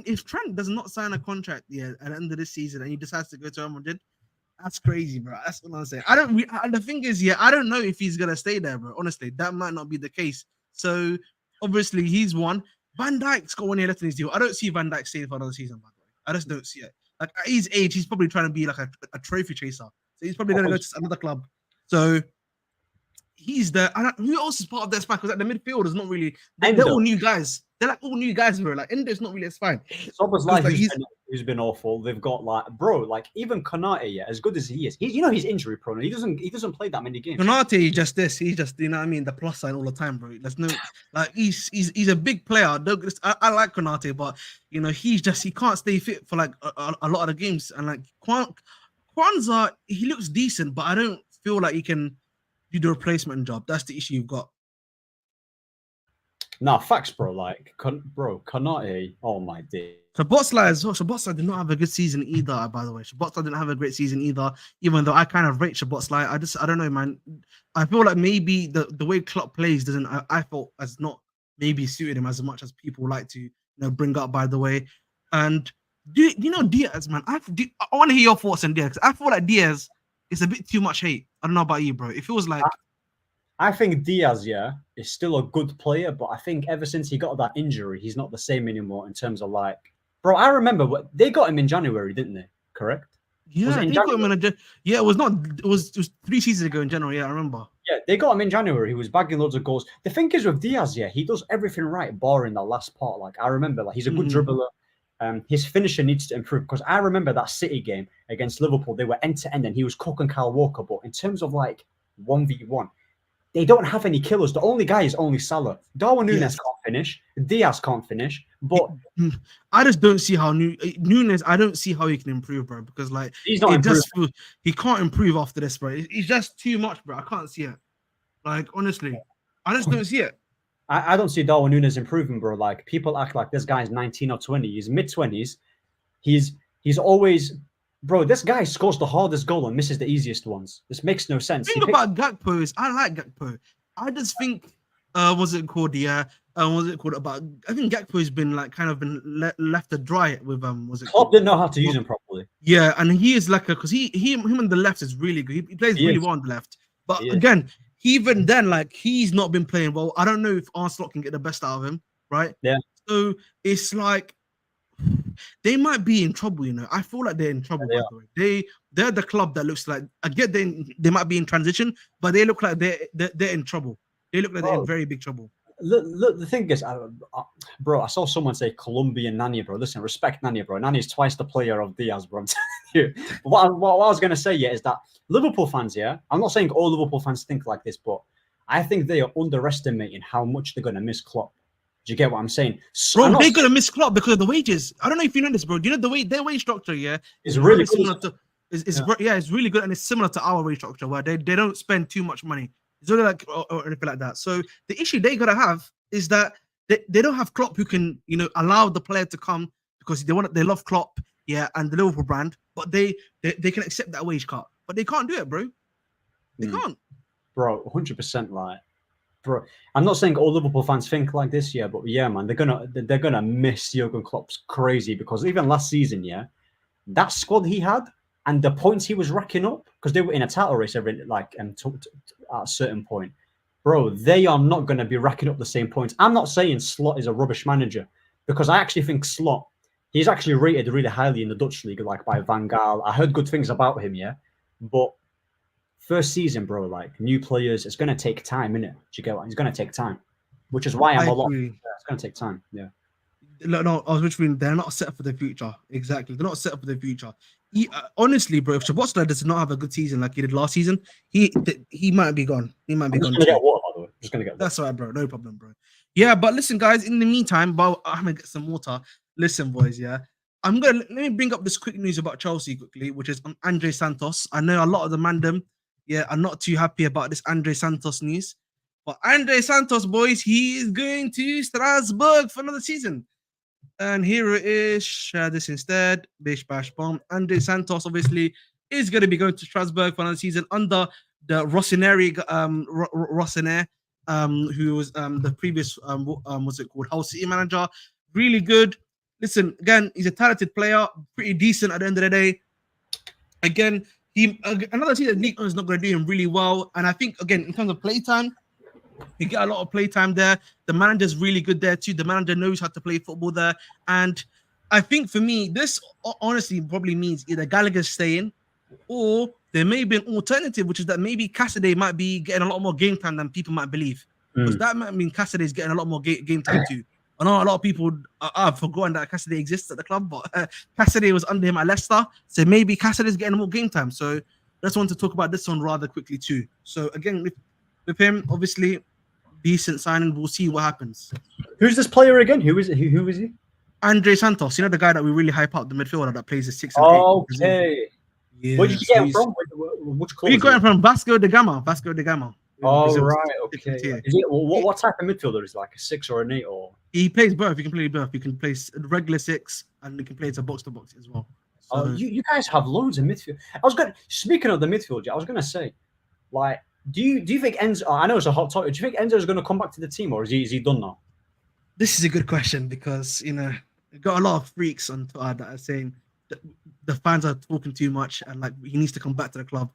if Trent does not sign a contract at the end of this season and he decides to go to Real Madrid, that's crazy, bro. That's what I'm saying. The thing is, I don't know if he's gonna stay there, bro. Honestly, that might not be the case. So obviously, he's one. Van Dijk's got 1 year left in his deal. I don't see Van Dijk staying for another season, by the way. I just don't see it. Like at his age, he's probably trying to be like a trophy chaser. So he's probably going to go to another club. So he's there. Who else is part of that spine? Because like the midfield is not really. They're all new guys. They're like all new guys, bro. Like Endo's not really a spine. Soboslai, who's been awful. They've got like, bro, like even Konate, yeah, as good as he is, he's injury prone. He doesn't play that many games. Konate just this. He's just, you know what I mean, the plus sign all the time, bro. There's no like he's a big player. I like Konate, but you know he can't stay fit for like a lot of the games. And like Kwanzaa, he looks decent, but I don't feel like he can do the replacement job. That's the issue you've got. Nah, facts, bro. Like, Konate, oh my day. Szoboszlai as well. Szoboszlai did not have a good season either, by the way. Szoboszlai didn't have a great season either, even though I kind of rate Szoboszlai. I don't know, man. I feel like maybe the way Klopp plays I felt has not maybe suited him as much as people like to bring up, by the way. And do you know Diaz, man? I want to hear your thoughts on Diaz. I feel like Diaz is a bit too much hate. I don't know about you, bro. It feels like I think Diaz, yeah, is still a good player, but I think ever since he got that injury, he's not the same anymore in terms of like, bro. I remember they got him in January, didn't they? Correct? Yeah, they got him in it was 3 seasons ago in January. Yeah, I remember. Yeah, they got him in January. He was bagging loads of goals. The thing is with Diaz, yeah, he does everything right, barring the last part. Like I remember, like he's a good dribbler. His finisher needs to improve because I remember that City game against Liverpool. They were end to end, and he was cooking Kyle Walker. But in terms of like 1v1. They don't have any killers. The only guy is only Salah. Darwin Núñez can't finish. Diaz can't finish. But I just don't see how Núñez. I don't see how he can improve, bro. Because like he's not he can't improve after this, bro. It's just too much, bro. I can't see it. Like honestly, I just don't see it. I don't see Darwin Núñez improving, bro. Like people act like this guy's 19 or 20. He's mid-20s. He's always. Bro, this guy scores the hardest goal and misses the easiest ones. This makes no sense. The thing about Gakpo is I like Gakpo. I just think, what's it called? I think Gakpo has been like kind of been left to dry with Klopp didn't know how to use him properly. Yeah, and he is like because him on the left is really good. He plays really well on the left. But again, even then, like he's not been playing well. I don't know if Arsenal can get the best out of him, right? Yeah. So it's like. They might be in trouble, I feel like they're in trouble. By the way, they're the club that looks like I get they might be in transition, but they look like they're in trouble. They look like they're in very big trouble. Look, the thing is, bro, I saw someone say Colombian Nani, bro. Listen, respect Nani, bro. Nani is twice the player of Diaz, bro. I'm telling you. What I was gonna say, is that Liverpool fans, I'm not saying all Liverpool fans think like this, but I think they are underestimating how much they're gonna miss Klopp. Do you get what I'm saying? Bro, they're gonna miss Klopp because of the wages. I don't know if you know this, bro. Do you know their wage structure? Is really similar to. It's really good and it's similar to our wage structure where they don't spend too much money. It's only like or anything like that. So the issue they gotta have is that they don't have Klopp who can allow the player to come because they love Klopp, and the Liverpool brand, but they can accept that wage cut, but they can't do it, bro. They can't, bro. 100% like. Bro, I'm not saying all Liverpool fans think like this, but man, they're gonna miss Jurgen Klopp's crazy because even last season, that squad he had and the points he was racking up because they were in a title race at a certain point, bro. They are not gonna be racking up the same points. I'm not saying Slot is a rubbish manager because I actually think Slot he's actually rated really highly in the Dutch league, like by Van Gaal. I heard good things about him, but. First season, bro, like new players, it's going to take time, innit? Do you get what? It's going to take time, which is why it's going to take time. Yeah. No, I was literally, they're not set up for the future. Exactly. They're not set up for the future. Honestly, bro, if Szoboszlai does not have a good season like he did last season, he might be gone. He might be gone. Just going to get water, by the way. Just going to get water. That's all right, bro. No problem, bro. Yeah, but listen, guys, in the meantime, while I'm going to get some water, listen, boys, let me bring up this quick news about Chelsea quickly, which is on Andre Santos. I know a lot of the mandem, I'm not too happy about this Andre Santos news. But Andre Santos, boys, he is going to Strasbourg for another season. And here it is. Share this instead. Bish, bash, bomb. Andre Santos, obviously, is going to be going to Strasbourg for another season under the Rossoneri, who was the previous, what's it called, Hull City manager. Really good. Listen, again, he's a talented player. Pretty decent at the end of the day. Again, another season League is not going to do him really well, and I think again in terms of playtime, you get a lot of playtime there. The manager's really good there too. The manager knows how to play football there, and I think for me, this honestly probably means either Gallagher's staying or there may be an alternative, which is that maybe Cassidy might be getting a lot more game time than people might believe. Because that might mean Cassidy is getting a lot more game time too. I know a lot of people have forgotten that Cassidy exists at the club, but Cassidy was under him at Leicester, so maybe Cassidy's getting more game time. So just want to talk about this one rather quickly too. So again, with him, obviously decent signing. We'll see what happens. Who's this player again? Who is he? Andre Santos, the guy that we really hype up, the midfielder that plays the 6 and 8. Okay. Yeah, where did you get him from? Which club? We got him from Vasco da Gama. Vasco da Gama. Oh, right. Okay. Is it, what type of midfielder is it, like a 6 or an 8? Or he plays both. He can play both. He can play regular 6 and he can play to box as well. So, you guys have loads of midfield. Speaking of the midfield, I was gonna say, like, do you think Enzo? I know it's a hot topic. Do you think Enzo is gonna come back to the team, or is he done now? This is a good question because we've got a lot of freaks on Twitter that are saying that the fans are talking too much and like he needs to come back to the club.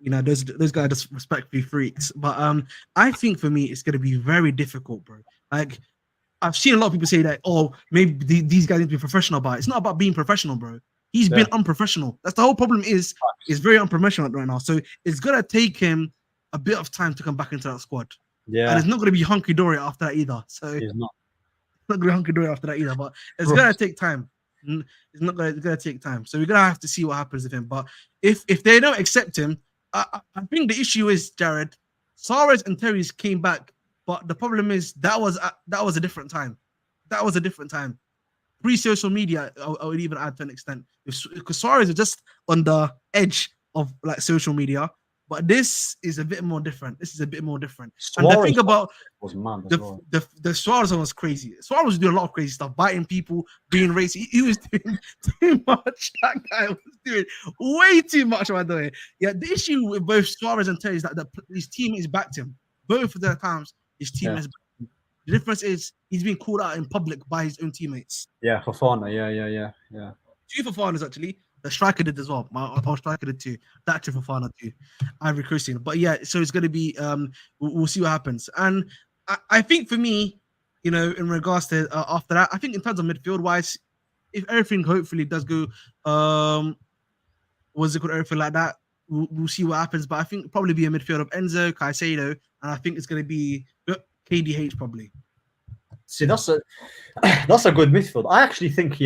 Those guys are just respectfully freaks. But I think for me it's gonna be very difficult, bro. Like I've seen a lot of people say that, oh, maybe these guys need to be professional about it. It's not about being professional, bro. He's been unprofessional. That's the whole problem. Is very unprofessional right now. So it's gonna take him a bit of time to come back into that squad. Yeah, and it's not gonna be hunky dory after that either. So he's not. Not gonna be hunky dory after that either. But it's gonna take time. It's gonna take time. So we're gonna have to see what happens with him. But if they don't accept him, I think the issue is, Jared, Suarez and Terry's came back, but the problem is that was a different time. That was a different time. Pre-social media, I would even add to an extent, because Suarez is just on the edge of like social media, but this is a bit more different. And the thing about was mad as well. the Suarez one was crazy. Suarez was doing a lot of crazy stuff, biting people, being racist. He was doing too much. That guy was doing way too much, by the way. Yeah, the issue with both Suarez and Terry is that his teammates backed him. Both of the times, his teammates backed him. The difference is he's being called out in public by his own teammates. Yeah, Fofana. Yeah. 2 Fofanas actually. The striker did as well. Our striker did too. That to Fofana too. Ivory Coast. But yeah, so it's going to be. We'll see what happens. And I think for me, in regards to after that, I think in terms of midfield wise, if everything hopefully does go, everything like that, we'll see what happens. But I think it'll probably be a midfield of Enzo, Caicedo, and I think it's going to be KDH probably. See, that's a good midfield. I actually think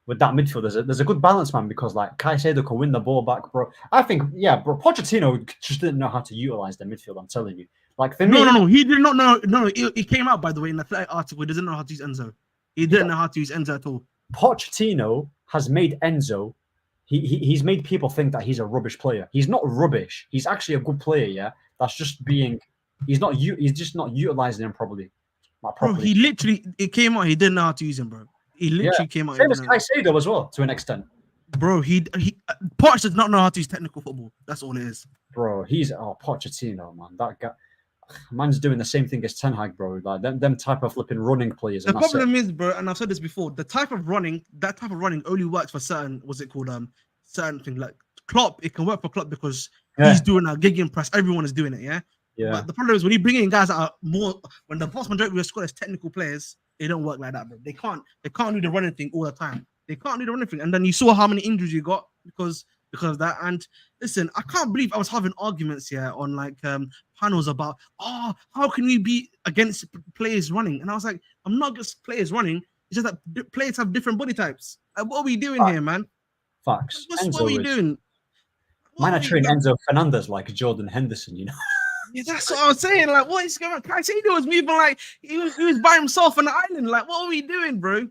with that midfield, there's a good balance, man, because like Caicedo can win the ball back, bro. I think, bro, Pochettino just didn't know how to utilize the midfield. I'm telling you. Like for me, no, he did not know. No, it came out, by the way, in the Athletic article. He doesn't know how to use Enzo. He didn't know how to use Enzo at all. Pochettino has made Enzo. He's made people think that he's a rubbish player. He's not rubbish. He's actually a good player. Yeah, that's just being. He's just not utilizing him properly. Bro, he literally it came out. He didn't know how to use him, bro. He literally came out. Same as Caicedo as well, to an extent. Bro, Poch does not know how to use technical football. That's all it is. Bro, Pochettino, man. That guy, man's doing the same thing as Ten Hag, bro. Like them type of flipping running players. The problem is, bro, and I've said this before. That type of running only works for certain. Certain thing like Klopp. It can work for Klopp because he's doing a gegenpress. Everyone is doing it. Yeah. But the problem is when you bring in guys that are more, when the vast majority of your squad is technical players, they don't work like that, bro. They can't do the running thing all the time. They can't do the running thing. And then you saw how many injuries you got because of that. And listen, I can't believe I was having arguments here on like panels about, how can we be against players running? And I was like, I'm not against players running. It's just that players have different body types. Like, what are we doing here, man? Facts. What are we doing? Man, I train Enzo Fernandez like Jordan Henderson, you know. Yeah, that's what I was saying. Like, what is going on? Caicedo was moving like he was by himself on the island. Like, what are we doing, bro?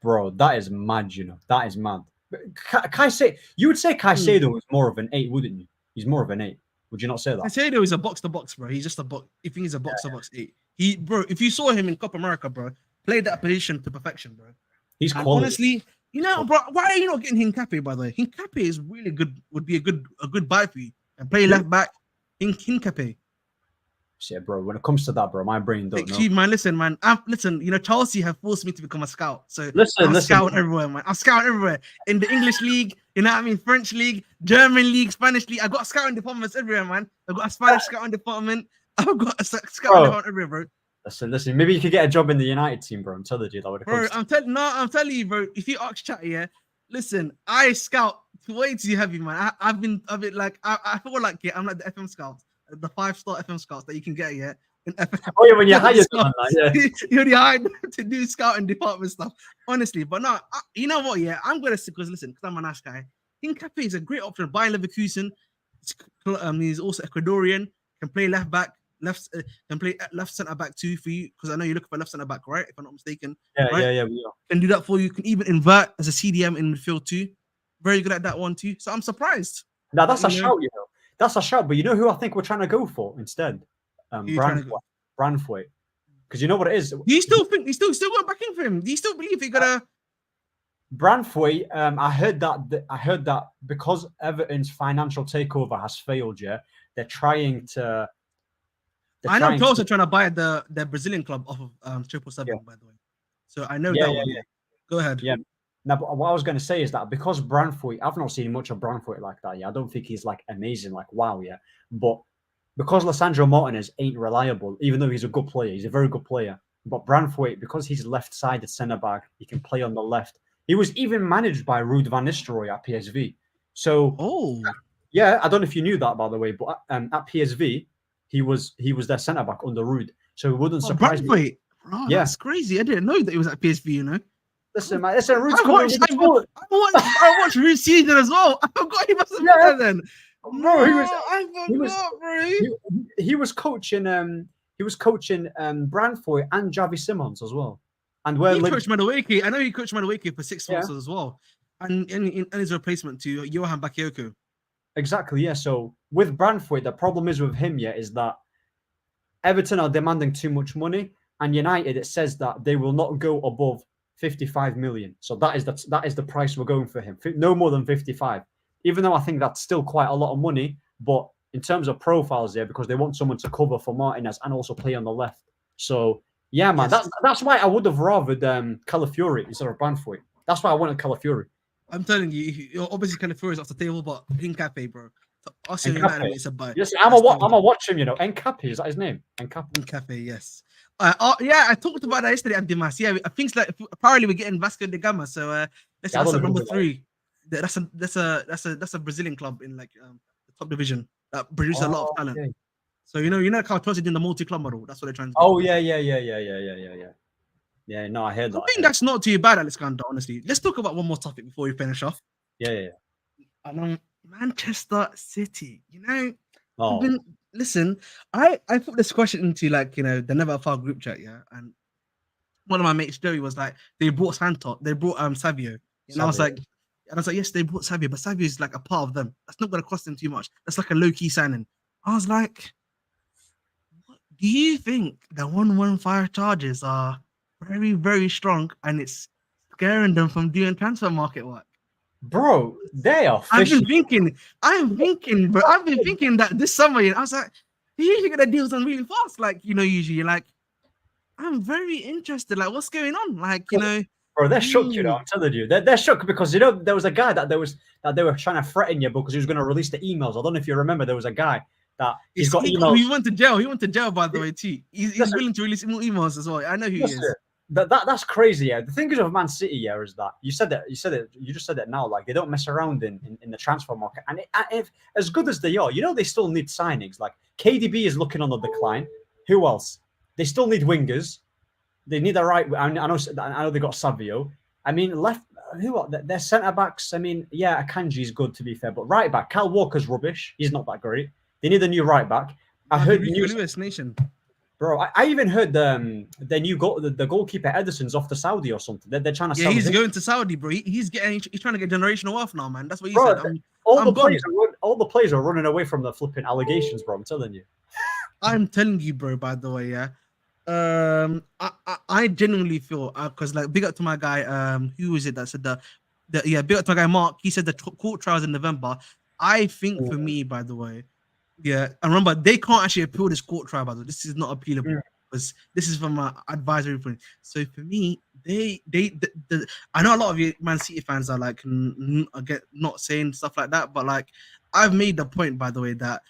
Bro, that is mad, you know. That is mad. Caicedo, you would say Caicedo was more of an 8, wouldn't you? He's more of an 8. Would you not say that? Caicedo is a box-to-box, bro. He's just a box. If he's a box-to-box 8. Bro, if you saw him in Copa America, bro, played that position to perfection, bro. He's quality. Honestly, bro, why are you not getting Hincapié, by the way? Hincapié is really good, would be a good buy for you. And play left back. Hincapié. Yeah, bro. When it comes to that, bro, my brain don't know. Man, listen, man. Chelsea have forced me to become a scout. So listen, scouting everywhere, man. I'm scouting everywhere in the English league. You know what I mean? French league, German league, Spanish league. I got scouting departments everywhere, man. I got a Spanish scouting department. I've got a scouting department everywhere, bro. Listen. Maybe you could get a job in the United team, bro. I'm telling you that. Bro, I'm telling you, bro. If you ask chat, listen, I scout way too heavy, man. I've been like I feel like I'm like the FM scouts, the 5-star FM scouts that you can get in FM. Oh yeah, when you're hired on that, yeah. You're the hired to do scouting department stuff, honestly. But no, you know what? Yeah, I'm gonna stick because listen, because I'm a nice guy. Hincapié is a great option. Bayern Leverkusen. He's also Ecuadorian. Can play left back, can play left centre back too for you because I know you're looking for left centre back, right? If I'm not mistaken. Yeah, right? yeah, we are. Can do that for you. Can even invert as a CDM in midfield too. Very good at that one too. So I'm surprised. Now that's a shout, you know. That's a shout. But you know who I think we're trying to go for instead? Branthwaite. Because you know what it is. Do you still think he's still going back in for him? Do you still believe he gonna? Branthwaite, I heard that because Everton's financial takeover has failed, yeah, they're trying to. I know Chelsea are trying to buy the Brazilian club off of 777, by the way. So I know that one. Yeah. Go ahead. Yeah. Now, but what I was going to say is that because Branthwaite, I've not seen much of Branthwaite like that. Yeah, I don't think he's like amazing, like wow, yeah. But because Lisandro Martinez ain't reliable, even though he's a good player, he's a very good player. But Branthwaite, because he's left-sided centre back, he can play on the left. He was even managed by Ruud van Nistelrooy at PSV. So, yeah, I don't know if you knew that, by the way, but at PSV, he was their centre back under Ruud. So it wouldn't surprise me. Oh, yeah, that's crazy. I didn't know that he was at PSV. You know. Listen, man, listen, Ruud's I watched Ruud's season as well. I forgot he must have been there then. Bro, he was coaching. He was coaching Branthwaite and Javi Simons as well. And he coached Madueke. I know he coached Madueke for 6 months as well, and his replacement to Johan Bakayoko. Exactly, yeah. So with Branthwaite, the problem is with him, is that Everton are demanding too much money, and United, it says that they will not go above 55 million. So that is the price we're going for him. No more than 55. Even though I think that's still quite a lot of money, but in terms of profiles there, because they want someone to cover for Martinez and also play on the left. So yeah, man, that's why I would have rathered Calafiori instead of Branthwaite. That's why I wanted Calafiori. I'm telling you, obviously Calafiori is off the table, but Hincapié, bro. It's a buy. Yes, I'm a watch him. You know, Hincapié, is that his name? Hincapié, yes. Yeah, I talked about that yesterday at Dimas. Yeah, I think like apparently we're getting Vasco da Gama. So that's number 3. That's a Brazilian club in like the top division that produces a lot of talent. Okay. So you know how Chelsea doing the multi-club model. That's what they're trying to do. Oh yeah. Yeah, no, I heard that. I think that's not too bad, Alexander. Honestly, let's talk about one more topic before we finish off. Yeah. And Manchester City. You know, listen. I put this question into like the Never Far group chat. Yeah, and one of my mates Joey was like, they brought Santos, they brought Savio, and I was like, yes, they brought Savio, but Savio is like a part of them. That's not going to cost them too much. That's like a low key signing. I was like, do you think the 115 charges are very, very strong and it's scaring them from doing transfer market work? Bro, they are I've been thinking that this summer, I was like, they usually get their deals done really fast. Like, usually like, I'm very interested. Like, what's going on? Like, Bro, they're shook, I'm telling you. They're shook because, there was a guy that they were trying to threaten you because he was going to release the emails. I don't know if you remember, there was a guy that he's got emails. He went to jail. He went to jail, by the way, too. He's willing to release more emails as well. I know who he is. That's crazy, yeah. The thing is of Man City, yeah, is that you just said it now, like they don't mess around in the transfer market. And if as good as they are, they still need signings. Like KDB is looking on the decline. Who else? They still need wingers. They need a right. I know they got Savio. I mean, left. Who are their centre backs? I mean, yeah, Akanji is good to be fair, but right back, Kyle Walker's rubbish. He's not that great. They need a new right back. I heard Lewis Nation. Bro, I even heard the goalkeeper Ederson's off to Saudi or something. They're trying to. Yeah, he's going to Saudi, bro. He's trying to get generational wealth now, man. That's what he said. All the players are running away from the flipping allegations, bro. I'm telling you. I'm telling you, bro. By the way, yeah. I genuinely feel because like big up to my guy. Who was it that said big up to my guy Mark. He said the court trials in November. I think for me, by the way. Yeah, and remember, they can't actually appeal this court trial. By the way, this is not appealable because this is from an advisory point. So for me, I know a lot of you Man City fans are like, not saying stuff like that, but like, I've made the point, by the way, that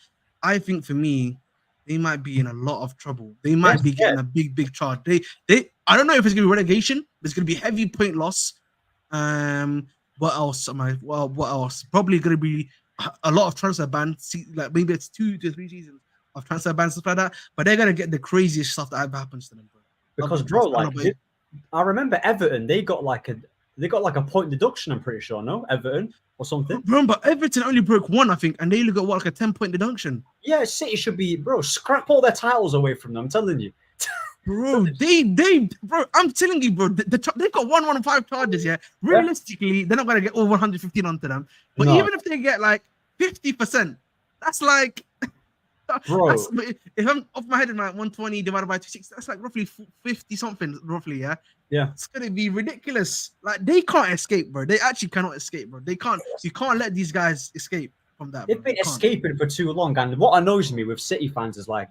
I think for me, they might be in a lot of trouble. They might be getting a big charge. I don't know if it's gonna be relegation. There's gonna be heavy point loss. What else am I? Well, what else? Probably going to be a lot of transfer bans. Like maybe it's 2 to 3 seasons of transfer bans stuff like that. But they're gonna get the craziest stuff that ever happens to them, bro. Because Of course, bro, I don't like know, but I remember Everton, they got like a point deduction. I'm pretty sure, no, Everton or something. remember Everton only broke one, I think, and they only got what, like a 10-point deduction. Yeah, City should be, bro, scrap all their titles away from them. I'm telling you. Bro, bro, I'm telling you, bro, they got 115 charges. Yeah, Yeah. realistically, they're not gonna get all 115 onto them. But No, even if they get like 50%, that's like bro. that's if I'm off my head in like 120 divided by 26, that's like roughly 50 something, roughly. Yeah, Yeah. it's gonna be ridiculous. Like they can't escape, bro. They actually cannot escape, bro. They can't. You can't let these guys escape from that, bro. They've been You can't. escaping for too long, and what annoys me with City fans is like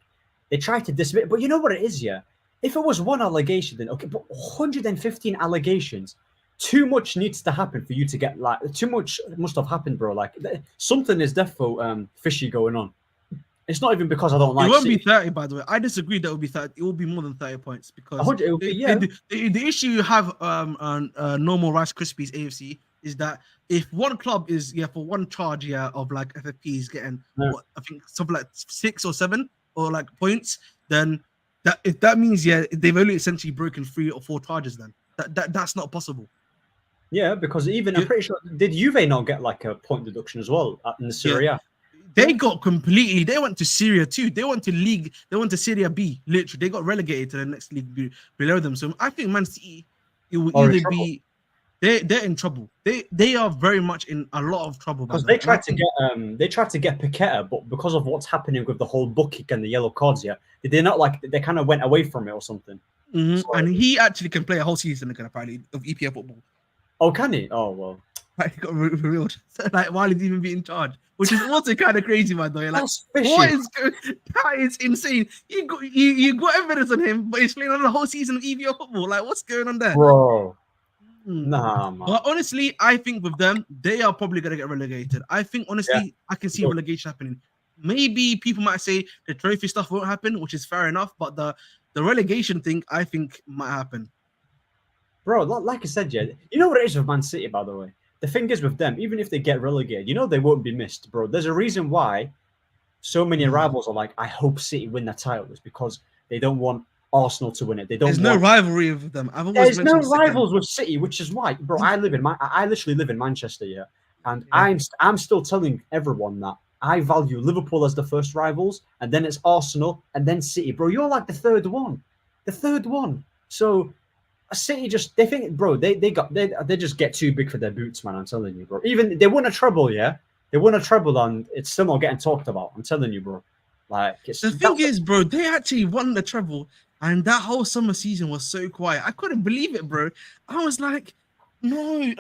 they try to dismiss. But you know what it is, yeah. If it was one allegation, then okay, but 115 allegations. Too much needs to happen for you to get like too much must have happened, bro. Like something is definitely fishy going on. It's not even because I don't It like won't be City. 30, by the way. I disagree that it will be 30. It will be more than 30 points because 100, it would be, yeah. the issue you have on normal Rice Krispies AFC is that if one club is for one charge of like FFPs getting Yeah. what I think something like 6 or 7 or like points, then that means they've only essentially broken 3 or 4 charges. Then that's not possible. Yeah, because even I'm Yeah. pretty sure did Juve not get like a point deduction as well in the Serie A? They got completely. They went to Syria too. They went to league. They went to Syria B. Literally, they got relegated to the next league below them. So I think Man City, it will Or in either trouble. be they're in trouble. They are very much in a lot of trouble. Because they tried to get Paqueta, but because of what's happening with the whole book kick and the yellow cards, they not like they kind of went away from it or something. Mm-hmm. So, And he actually can play a whole season again, apparently, of EPL football. oh, can he? Oh well. Like, he got revealed. So, like while he's even being charged, which is also kind of crazy, by the way. Like, That's fishy. that is insane. You got evidence on him, but he's playing on the whole season of EPL football. Like, what's going on there? Bro. Nah, man. But honestly, I think with them, they are probably gonna get relegated. I think honestly, I can see relegation happening. Maybe people might say the trophy stuff won't happen, which is fair enough. But the relegation thing, I think, might happen. Bro, like I said, yeah. You know what it is with Man City, by the way. The thing is with them, even if they get relegated, they won't be missed, bro. There's a reason why so many rivals are like, I hope City win that title. It's because they don't want Arsenal to win it. They don't. There's no rivalry with them. There's no rivals with City, which is why, bro. I literally live in Manchester, yeah, and I'm still telling everyone that I value Liverpool as the first rivals, and then it's Arsenal, and then City, bro. You're like the third one. So City they think, bro, they just get too big for their boots, man. I'm telling you, bro. Even they won a treble, yeah. They won a treble, and it's still not getting talked about. I'm telling you, bro. Like the thing is, bro, they actually won the treble, and that whole summer season was so quiet. I couldn't believe it, bro. I was like, no,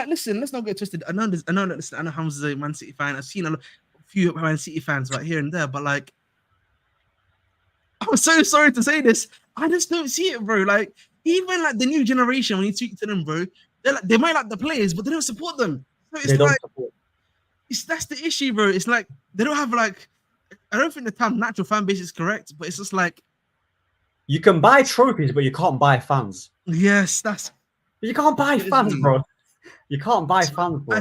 listen, let's not get twisted. I know Hamza's a Man City fan. I've seen a few Man City fans right here and there, but like, I'm so sorry to say this. I just don't see it, bro. Like, even like the new generation, when you speak to them, bro, they might like the players, but they don't support them. So it's like, that's the issue, bro. It's like they don't have like, I don't think the term natural fan base is correct, but it's just like, you can buy trophies, but you can't buy fans. Yes, you can't buy fans, bro. You can't buy fans, bro.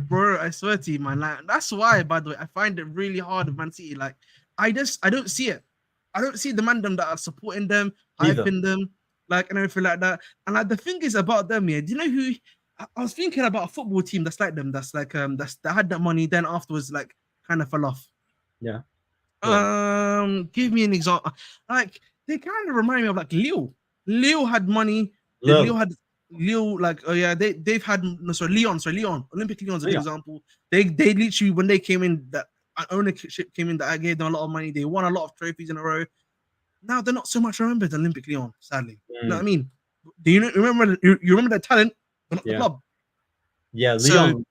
Bro, I swear to you, man. Like, that's why, by the way, I find it really hard with Man City. Like, I don't see it. I don't see the mandem that are supporting them, hyping them, like, and everything like that. And like, the thing is about them, yeah. Do you know who? I was thinking about a football team that's like them. That's like that had that money, then afterwards like kind of fell off. Yeah. Give me an example. Like, they kind of remind me of like Lille. Lille had money. Lille, like, oh yeah, they've had Leon. Olympic Lyon's a good example. They literally, when they came in, that ownership came in, that I gave them a lot of money. They won a lot of trophies in a row. Now they're not so much remembered, Olympic Lyon, sadly. You know what I mean? Do you remember? You remember their talent, but not the club. Yeah, Leon.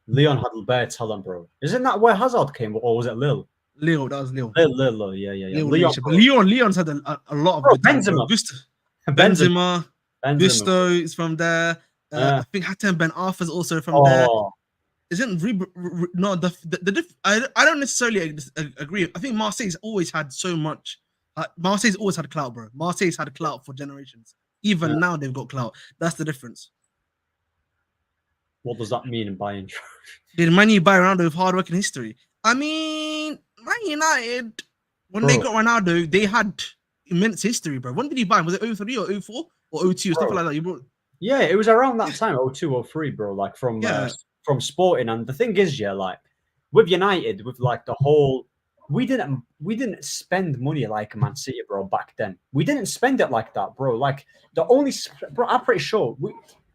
Leon had bare talent, bro. Isn't that where Hazard came, or was it Lille? Lille, that was Lille. Lille, yeah. Leon's had a lot of good Benzema. Benzema. Gusto is from there. I think Hatem Ben Arthur's also from there. Isn't I don't necessarily agree. I think Marseille's always had so much. Marseille's always had clout, bro. Marseille's had clout for generations. Even now they've got clout. That's the difference. What does that mean in buying? Did Man U buy Ronaldo with hard work and history? I mean, Man United, when they Bro, got Ronaldo, they had immense history, bro. When did he buy? Was it 03 or 04 or 02 or stuff bro. like that? You brought, Yeah, it was around that time, 02, 03, bro. Like yeah, from Sporting, and the thing is, yeah, like with United, with like the whole, we didn't spend money like Man City, bro. Back then, we didn't spend it like that, bro. Like the only, bro, I'm pretty sure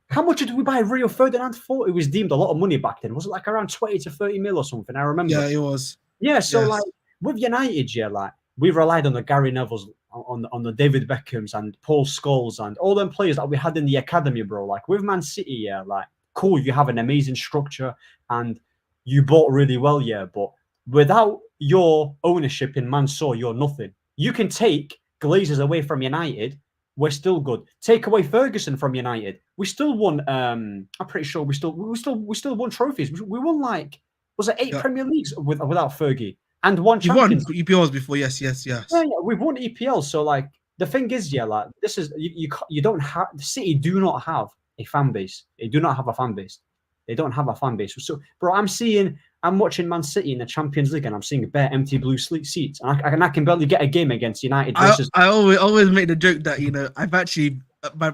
How much did we buy Rio Ferdinand for? It was deemed a lot of money back then. Was it like around 20 to 30 mil or something? I remember. yeah, it was. Yeah, so Yes. like with United, yeah, like we relied on the Gary Nevilles, on the David Beckhams and Paul Scholes and all them players that we had in the academy, bro. Like with Man City, yeah, like cool, you have an amazing structure and you bought really well, yeah, but without your ownership in Mansour, you're nothing. You can take Glazers away from United, we're still good. Take away Ferguson from United, we still won. I'm pretty sure we still won trophies. We won like was it 8 Yeah. Premier Leagues without Fergie and one You won Champions League? EPLs before. Yes, yes, Yeah, yes. yeah, we've won EPL. So like the thing is, yeah, like this is you don't have City do not have a fan base. They do not have a fan base. They don't have a fan base. So, bro, I'm watching Man City in the Champions League, and I'm seeing bare empty blue seats, and I can barely get a game against United versus. I always make the joke that I've actually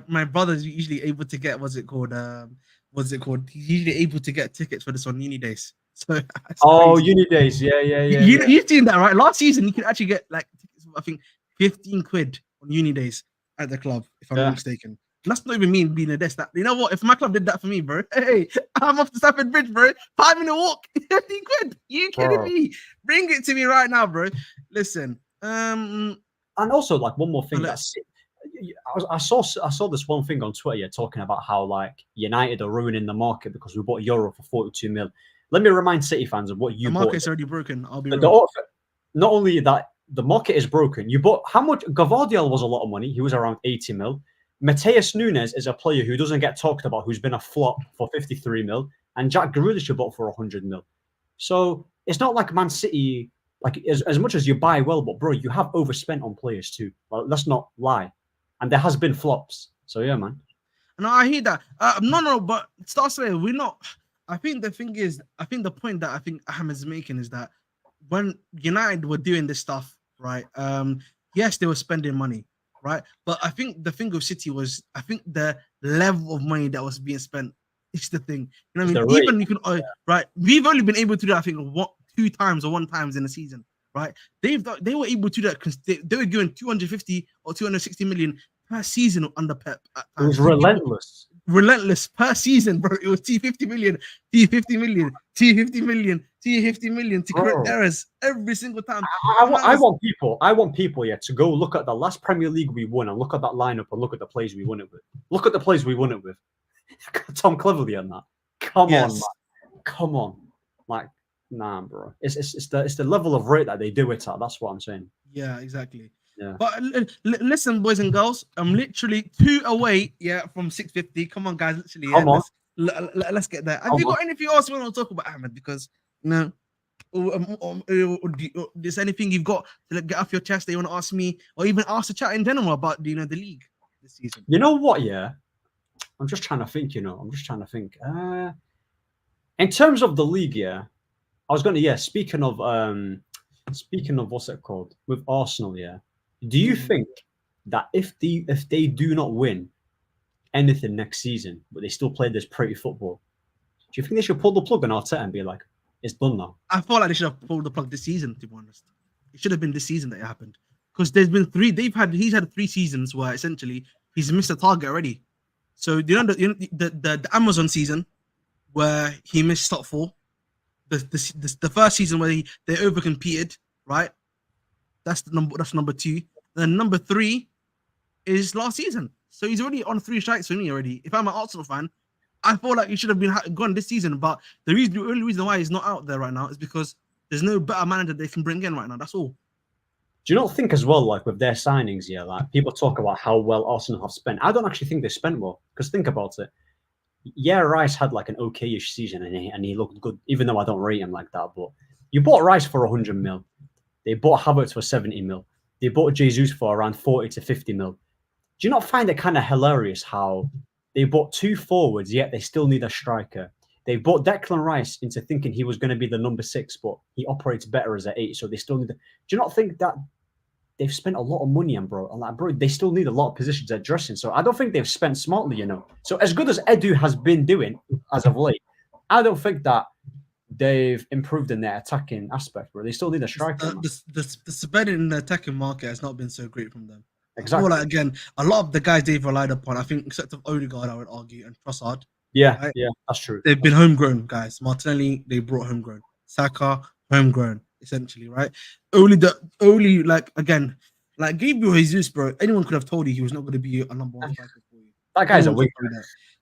my brother's usually able to get what's it called? He's usually able to get tickets for this on uni days. So that's Oh, crazy. uni days, yeah, You've seen that, right? Last season, you could actually get like tickets for, I think, 15 quid on uni days at the club, if I'm not yeah. mistaken. And that's not even me being a desk. That you know what? If my club did that for me, bro, hey, I'm off to Stamford Bridge, bro. 5-minute walk, 15 quid. You kidding Bro. me? Bring it to me right now, bro. Listen, And also, like one more thing, let's- I saw this one thing on Twitter, yeah, talking about how like United are ruining the market because we bought Euro for 42 mil. Let me remind City fans of what the you market's bought. already broken. I'll be real. Not only that, the market is broken. You bought how much? Gavardiol was a lot of money. He was around 80 mil. Mateus Nunes is a player who doesn't get talked about, who's been a flop for 53 mil, and Jack Grealish you bought for 100 mil. So it's not like Man City, like as much as you buy well, but bro, you have overspent on players too. Well, let's not lie, and there has been flops. So yeah, man. No, I hear that. No, but start saying we're not. I think the thing is, I think the point that I think Ahmed's making is that when United were doing this stuff, right? Yes, they were spending money, right? But I think the thing with City was, I think the level of money that was being spent is the thing. You know what I mean? Even you can, right? We've only been able to do that, I think, 2 times or 1 time in the season, right? They were able to do that because they were doing 250 or 260 million per season under Pep. It was relentless. Relentless per season, bro. It was T50 million, T50 million, T50 million, T50 million to correct errors every single time. I want people, yeah, to go look at the last Premier League we won and look at that lineup and look at the plays we won it with. Look at the plays we won it with. Tom Cleverley on that. Come on, man. Come on. Like, nah, bro. It's the level of rate that they do it at. That's what I'm saying. Yeah, exactly. Yeah. But listen, boys and girls, I'm literally 2 away, yeah, from 650. Come on, guys, literally, yeah. Come on. Let's get there. Have you got anything else you want to talk about, Ahmed? Because there's anything you've got to get off your chest that you want to ask me, or even ask the chat in general about the league this season? You know what? Yeah, I'm just trying to think. I'm just trying to think. In terms of the league, yeah, I was going to. Yeah, speaking of what's it called with Arsenal, yeah. Do you think that if they do not win anything next season, but they still play this pretty football, do you think they should pull the plug on Arteta and be like, it's done now? I felt like they should have pulled the plug this season, to be honest. It should have been this season that it happened. Because there's been 3, he's had 3 seasons where essentially he's missed a target already. So the Amazon season where he missed top 4, the first season where they overcompeted, right? That's number 2. Then number 3 is last season. So he's already on 3 strikes for me already. If I'm an Arsenal fan, I feel like he should have been gone this season. But the only reason why he's not out there right now is because there's no better manager they can bring in right now. That's all. Do you not think as well, like with their signings, yeah, like people talk about how well Arsenal have spent. I don't actually think they spent well, because think about it. Yeah, Rice had like an okay-ish season and he looked good, even though I don't rate him like that. But you bought Rice for 100 mil. They bought Havertz for 70 mil. They bought Jesus for around 40 to 50 mil. Do you not find it kind of hilarious how they bought 2 forwards, yet they still need a striker? They bought Declan Rice into thinking he was going to be the number 6, but he operates better as an 8. So they still need. Do you not think that they've spent a lot of money on bro? And like, bro, they still need a lot of positions at dressing. So I don't think they've spent smartly, you know. So as good as Edu has been doing as of late, I don't think that they've improved in their attacking aspect, bro. They still need a striker. The spending in the attacking market has not been so great from them. Exactly. Like, again, a lot of the guys they've relied upon, I think, except of Odegaard, I would argue, and Trossard. Yeah, right? yeah, that's true. They've been homegrown guys. Martinelli, they brought homegrown. Saka, homegrown, essentially, right? Only like again, like Gabriel Jesus, bro. Anyone could have told you he was not going to be a number 1 striker for you. That guy's a winger.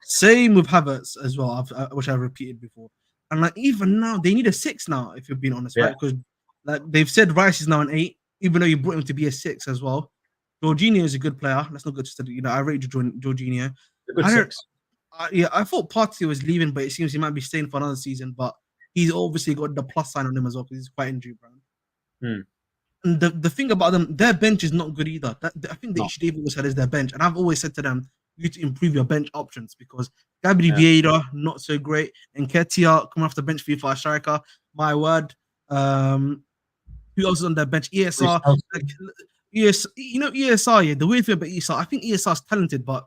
Same with Havertz as well, which I've repeated before. And like even now, they need a 6 now, if you're being honest, right? Because like they've said Rice is now an 8, even though you brought him to be a 6 as well. Jorginho is a good player. Let's not go to you know, I rate Jorginho. I thought Partey was leaving, but it seems he might be staying for another season. But he's obviously got the plus sign on him as well because he's quite injury prone. And the thing about them, their bench is not good either. I think the issue they've always had is their bench, and I've always said to them, you need to improve your bench options because Gabriel Vieira not so great, and Nketiah coming off the bench for you for a striker. My word. Who else is on their bench? ESR. ESR. Yeah, the weird thing about ESR, I think ESR is talented, but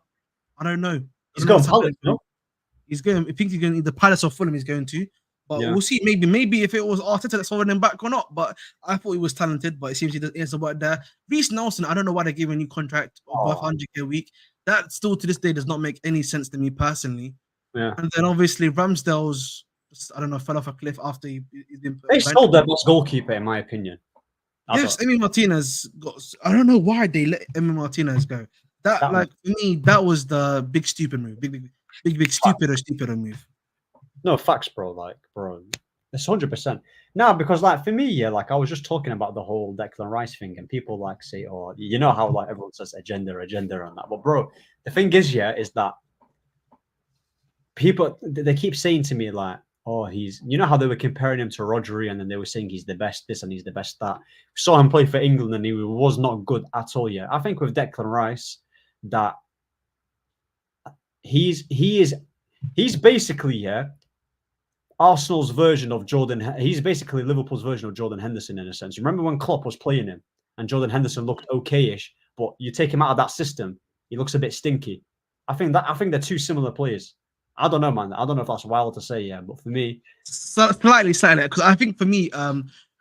I don't know. He's going Palace, no? He's going. I think he's going either Palace or Fulham. He's going to, but we'll see. Maybe if it was Arteta that's holding him back or not. But I thought he was talented, but it seems he doesn't work there. Reece Nelson, I don't know why they gave him a new contract of 100K a week. That still to this day does not make any sense to me personally. Yeah. And then obviously Ramsdale's, I don't know, fell off a cliff after he's been. They sold their best goalkeeper, in my opinion. Yes, Emi Martinez got. I don't know why they let Emi Martinez go. That like for me, that was the big stupid move. Big stupider move. No facts, bro. Like, bro, it's 100%. No, because like for me, yeah, like I was just talking about the whole Declan Rice thing, and people like say, "Oh, you know how like everyone says agenda, and that." But bro, the thing is, is that people they keep saying to me like, "Oh, he's," you know how they were comparing him to Rodri, and then they were saying he's the best this and he's the best that. We saw him play for England, and he was not good at all. Yeah, I think with Declan Rice, that he's basically Arsenal's version of Jordan. He's basically Liverpool's version of Jordan Henderson in a sense. You remember when Klopp was playing him and Jordan Henderson looked okay-ish, but you take him out of that system, he looks a bit stinky. I think they're two similar players. I don't know, man. I don't know if that's wild to say, but for me, slightly, because I think for me,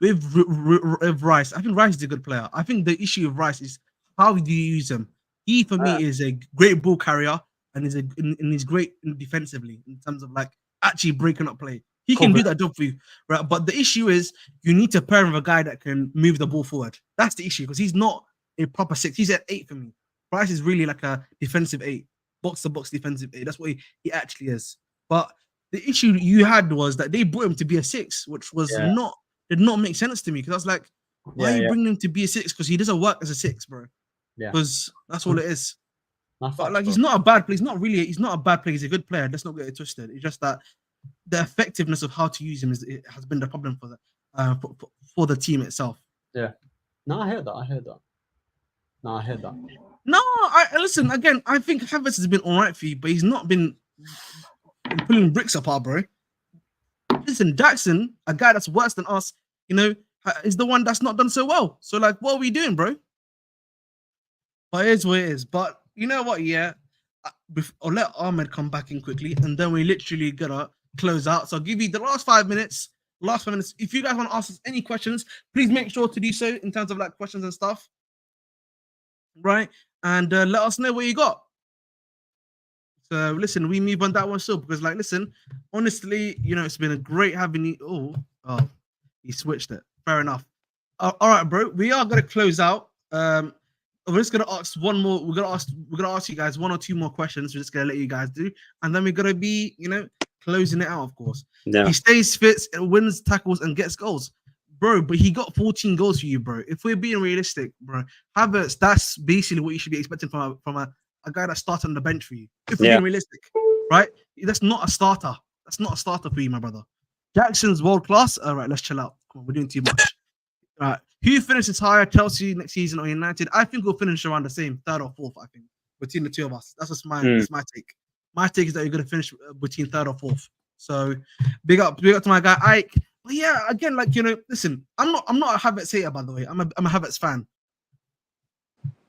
with Rice, I think Rice is a good player. I think the issue with Rice is how do you use him? He for me is a great ball carrier and he's great defensively in terms of like actually breaking up play. He can do that job for you, right? But the issue is you need to pair him with a guy that can move the ball forward. That's the issue because he's not a proper 6. He's at 8 for me. Rice is really like a defensive 8, box-to-box defensive 8. That's what he actually is. But the issue you had was that they brought him to be a 6, which was did not make sense to me because I was like, why are you bringing him to be a 6? Because he doesn't work as a 6, bro. Yeah, because that's all it is. But like, he's not a bad player. He's not a bad player. He's a good player. Let's not get it twisted. It's just that the effectiveness of how to use him has been the problem for the team itself. Yeah. No, I heard that. No, listen again. I think Havertz has been all right for you, but he's not been pulling bricks apart, bro. Listen, Jackson, a guy that's worse than us, is the one that's not done so well. So like, what are we doing, bro? But it is what it is. But you know what? Yeah, I'll let Ahmed come back in quickly, and then we literally gonna close out. So I'll give you the last 5 minutes. If you guys want to ask us any questions, please make sure to do so in terms of like questions and stuff, right? And let us know what you got. So listen, we move on that one still because like, listen, honestly, it's been a great having you. Oh, he switched it. Fair enough. All right, bro. We are gonna close out. We're just gonna ask one more. We're gonna ask you guys 1 or 2 more questions. We're just gonna let you guys do, and then we're gonna be, closing it out. Of course, He stays fit, wins tackles, and gets goals, bro. But he got 14 goals for you, bro. If we're being realistic, bro, Havertz, that's basically what you should be expecting from a guy that started on the bench for you. If we're being realistic, right? That's not a starter. That's not a starter for you, my brother. Jackson's world class. All right, let's chill out. Come on, we're doing too much. All right. Who finishes higher, Chelsea next season or United? I think we'll finish around the same, 3rd or 4th, I think, between the two of us. That's just my take. My take is that you're going to finish between 3rd or 4th. So big up to my guy Ike. But yeah, again, like listen, I'm not a Havertz hater, by the way. I'm a Havertz fan.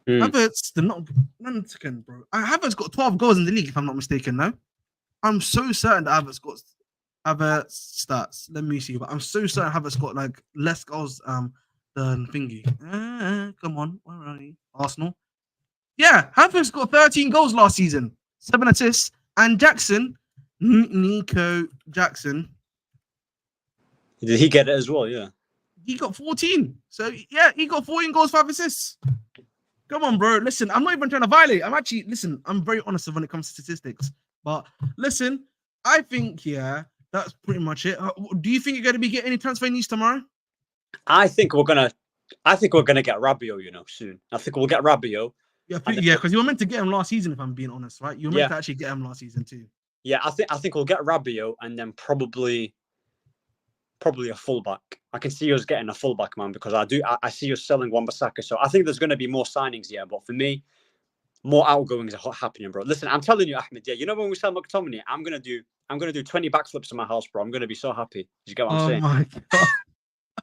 Havertz, they're not. 1 second, bro. Havertz got 12 goals in the league, if I'm not mistaken. No, I'm so certain that Havertz stats. Let me see, but I'm so certain Havertz got like less goals than thingy. Come on, where are you? Arsenal. Yeah, Havertz got 13 goals last season, 7 assists, and Nico Jackson. Did he get it as well? Yeah. He got 14. So yeah, he got 14 goals, 5 assists. Come on, bro. Listen, I'm not even trying to violate. I'm very honest when it comes to statistics. But listen, I think, that's pretty much it. Do you think you're going to be getting any transfer news tomorrow? I think we're gonna get Rabiot, soon. I think we'll get Rabiot. Yeah, because you were meant to get him last season, if I'm being honest, right? You were meant to actually get him last season too. Yeah, I think we'll get Rabiot and then probably a fullback. I can see us getting a fullback, man, because I see us selling Wan-Bissaka. So I think there's going to be more signings, but for me, more outgoings are happening, bro. Listen, I'm telling you, Ahmed, when we sell McTominay, I'm gonna do 20 backflips in my house, bro. I'm gonna be so happy. Did you get what I'm saying? My God.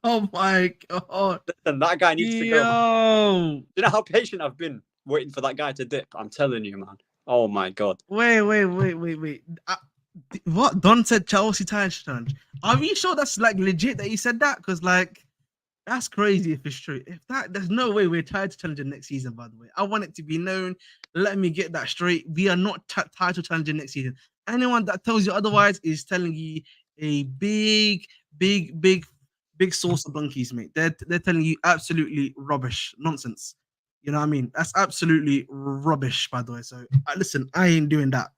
Oh my God. Listen, that guy needs to go. Do you know how patient I've been waiting for that guy to dip? I'm telling you, man. Oh my God. Wait. What? Don said Chelsea challenge. Are we sure that's like legit that he said that? Because like that's crazy if it's true. There's no way we're tied to challenging next season, by the way. I want it to be known. Let me get that straight. We are not tied to challenging next season. Anyone that tells you otherwise is telling you a big source of donkeys, mate. They're telling you absolutely rubbish nonsense. You know what I mean? That's absolutely rubbish, by the way. So listen, I ain't doing that.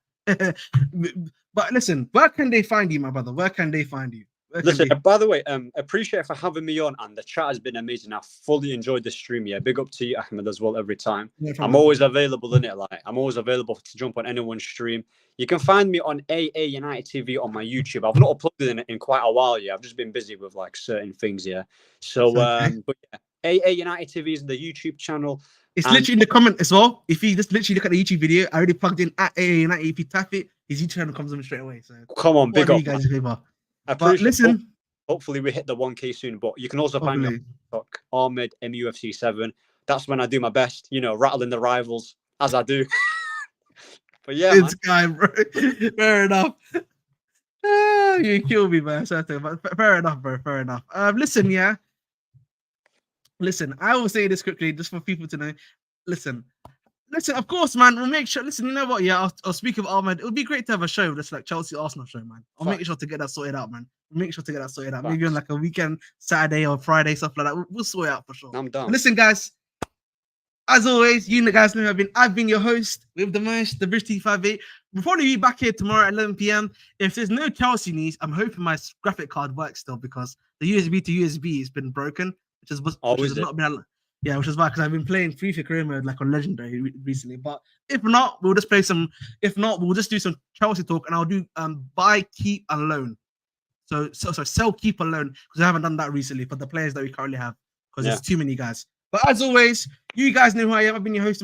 But listen, where can they find you, my brother? Where can they find you? Listen, by the way, appreciate for having me on, and the chat has been amazing. I fully enjoyed the stream. Yeah, big up to you, Ahmed, as well. Every time, I'm always available in it. Like I'm always available to jump on anyone's stream. You can find me on AA United TV on my YouTube. I've not uploaded in quite a while. Yeah, I've just been busy with like certain things. Yeah, so but yeah, AA United TV is the YouTube channel. It's literally in the comment as well. If you just literally look at the YouTube video, I already plugged in at AA United. If you tap it, his YouTube channel comes on straight away. So come on, big up. You guys a favor. But listen, hopefully we hit the 1K soon. But you can also find me on TikTok, Ahmed MUFC7. That's when I do my best, rattling the rivals as I do. But yeah, this guy, bro. Fair enough. You kill me, man. But fair enough, bro. Fair enough. Listen, I will say this quickly just for people to know. Listen, of course, man, we'll make sure. Listen, you know what? Yeah, I'll speak of Ahmed. It would be great to have a show that's like Chelsea Arsenal show, man. I'll make sure to get that sorted out, man. Maybe on like a weekend, Saturday or Friday, stuff like that. We'll sort it out for sure. I'm done. Listen, guys, as always, you guys know I've been your host with the most, the British T58. We'll probably be back here tomorrow at 11 p.m. If there's no Chelsea news, I'm hoping my graphic card works still because the USB to USB has been broken. Which is why, because I've been playing FIFA career mode like on Legendary recently. But if not, we'll just play some. If not, we'll just do some Chelsea talk, and I'll do buy, keep, and loan. So sell, keep, and loan because I haven't done that recently for the players that we currently have because there's too many guys. But as always, you guys know who I am. I've been your host.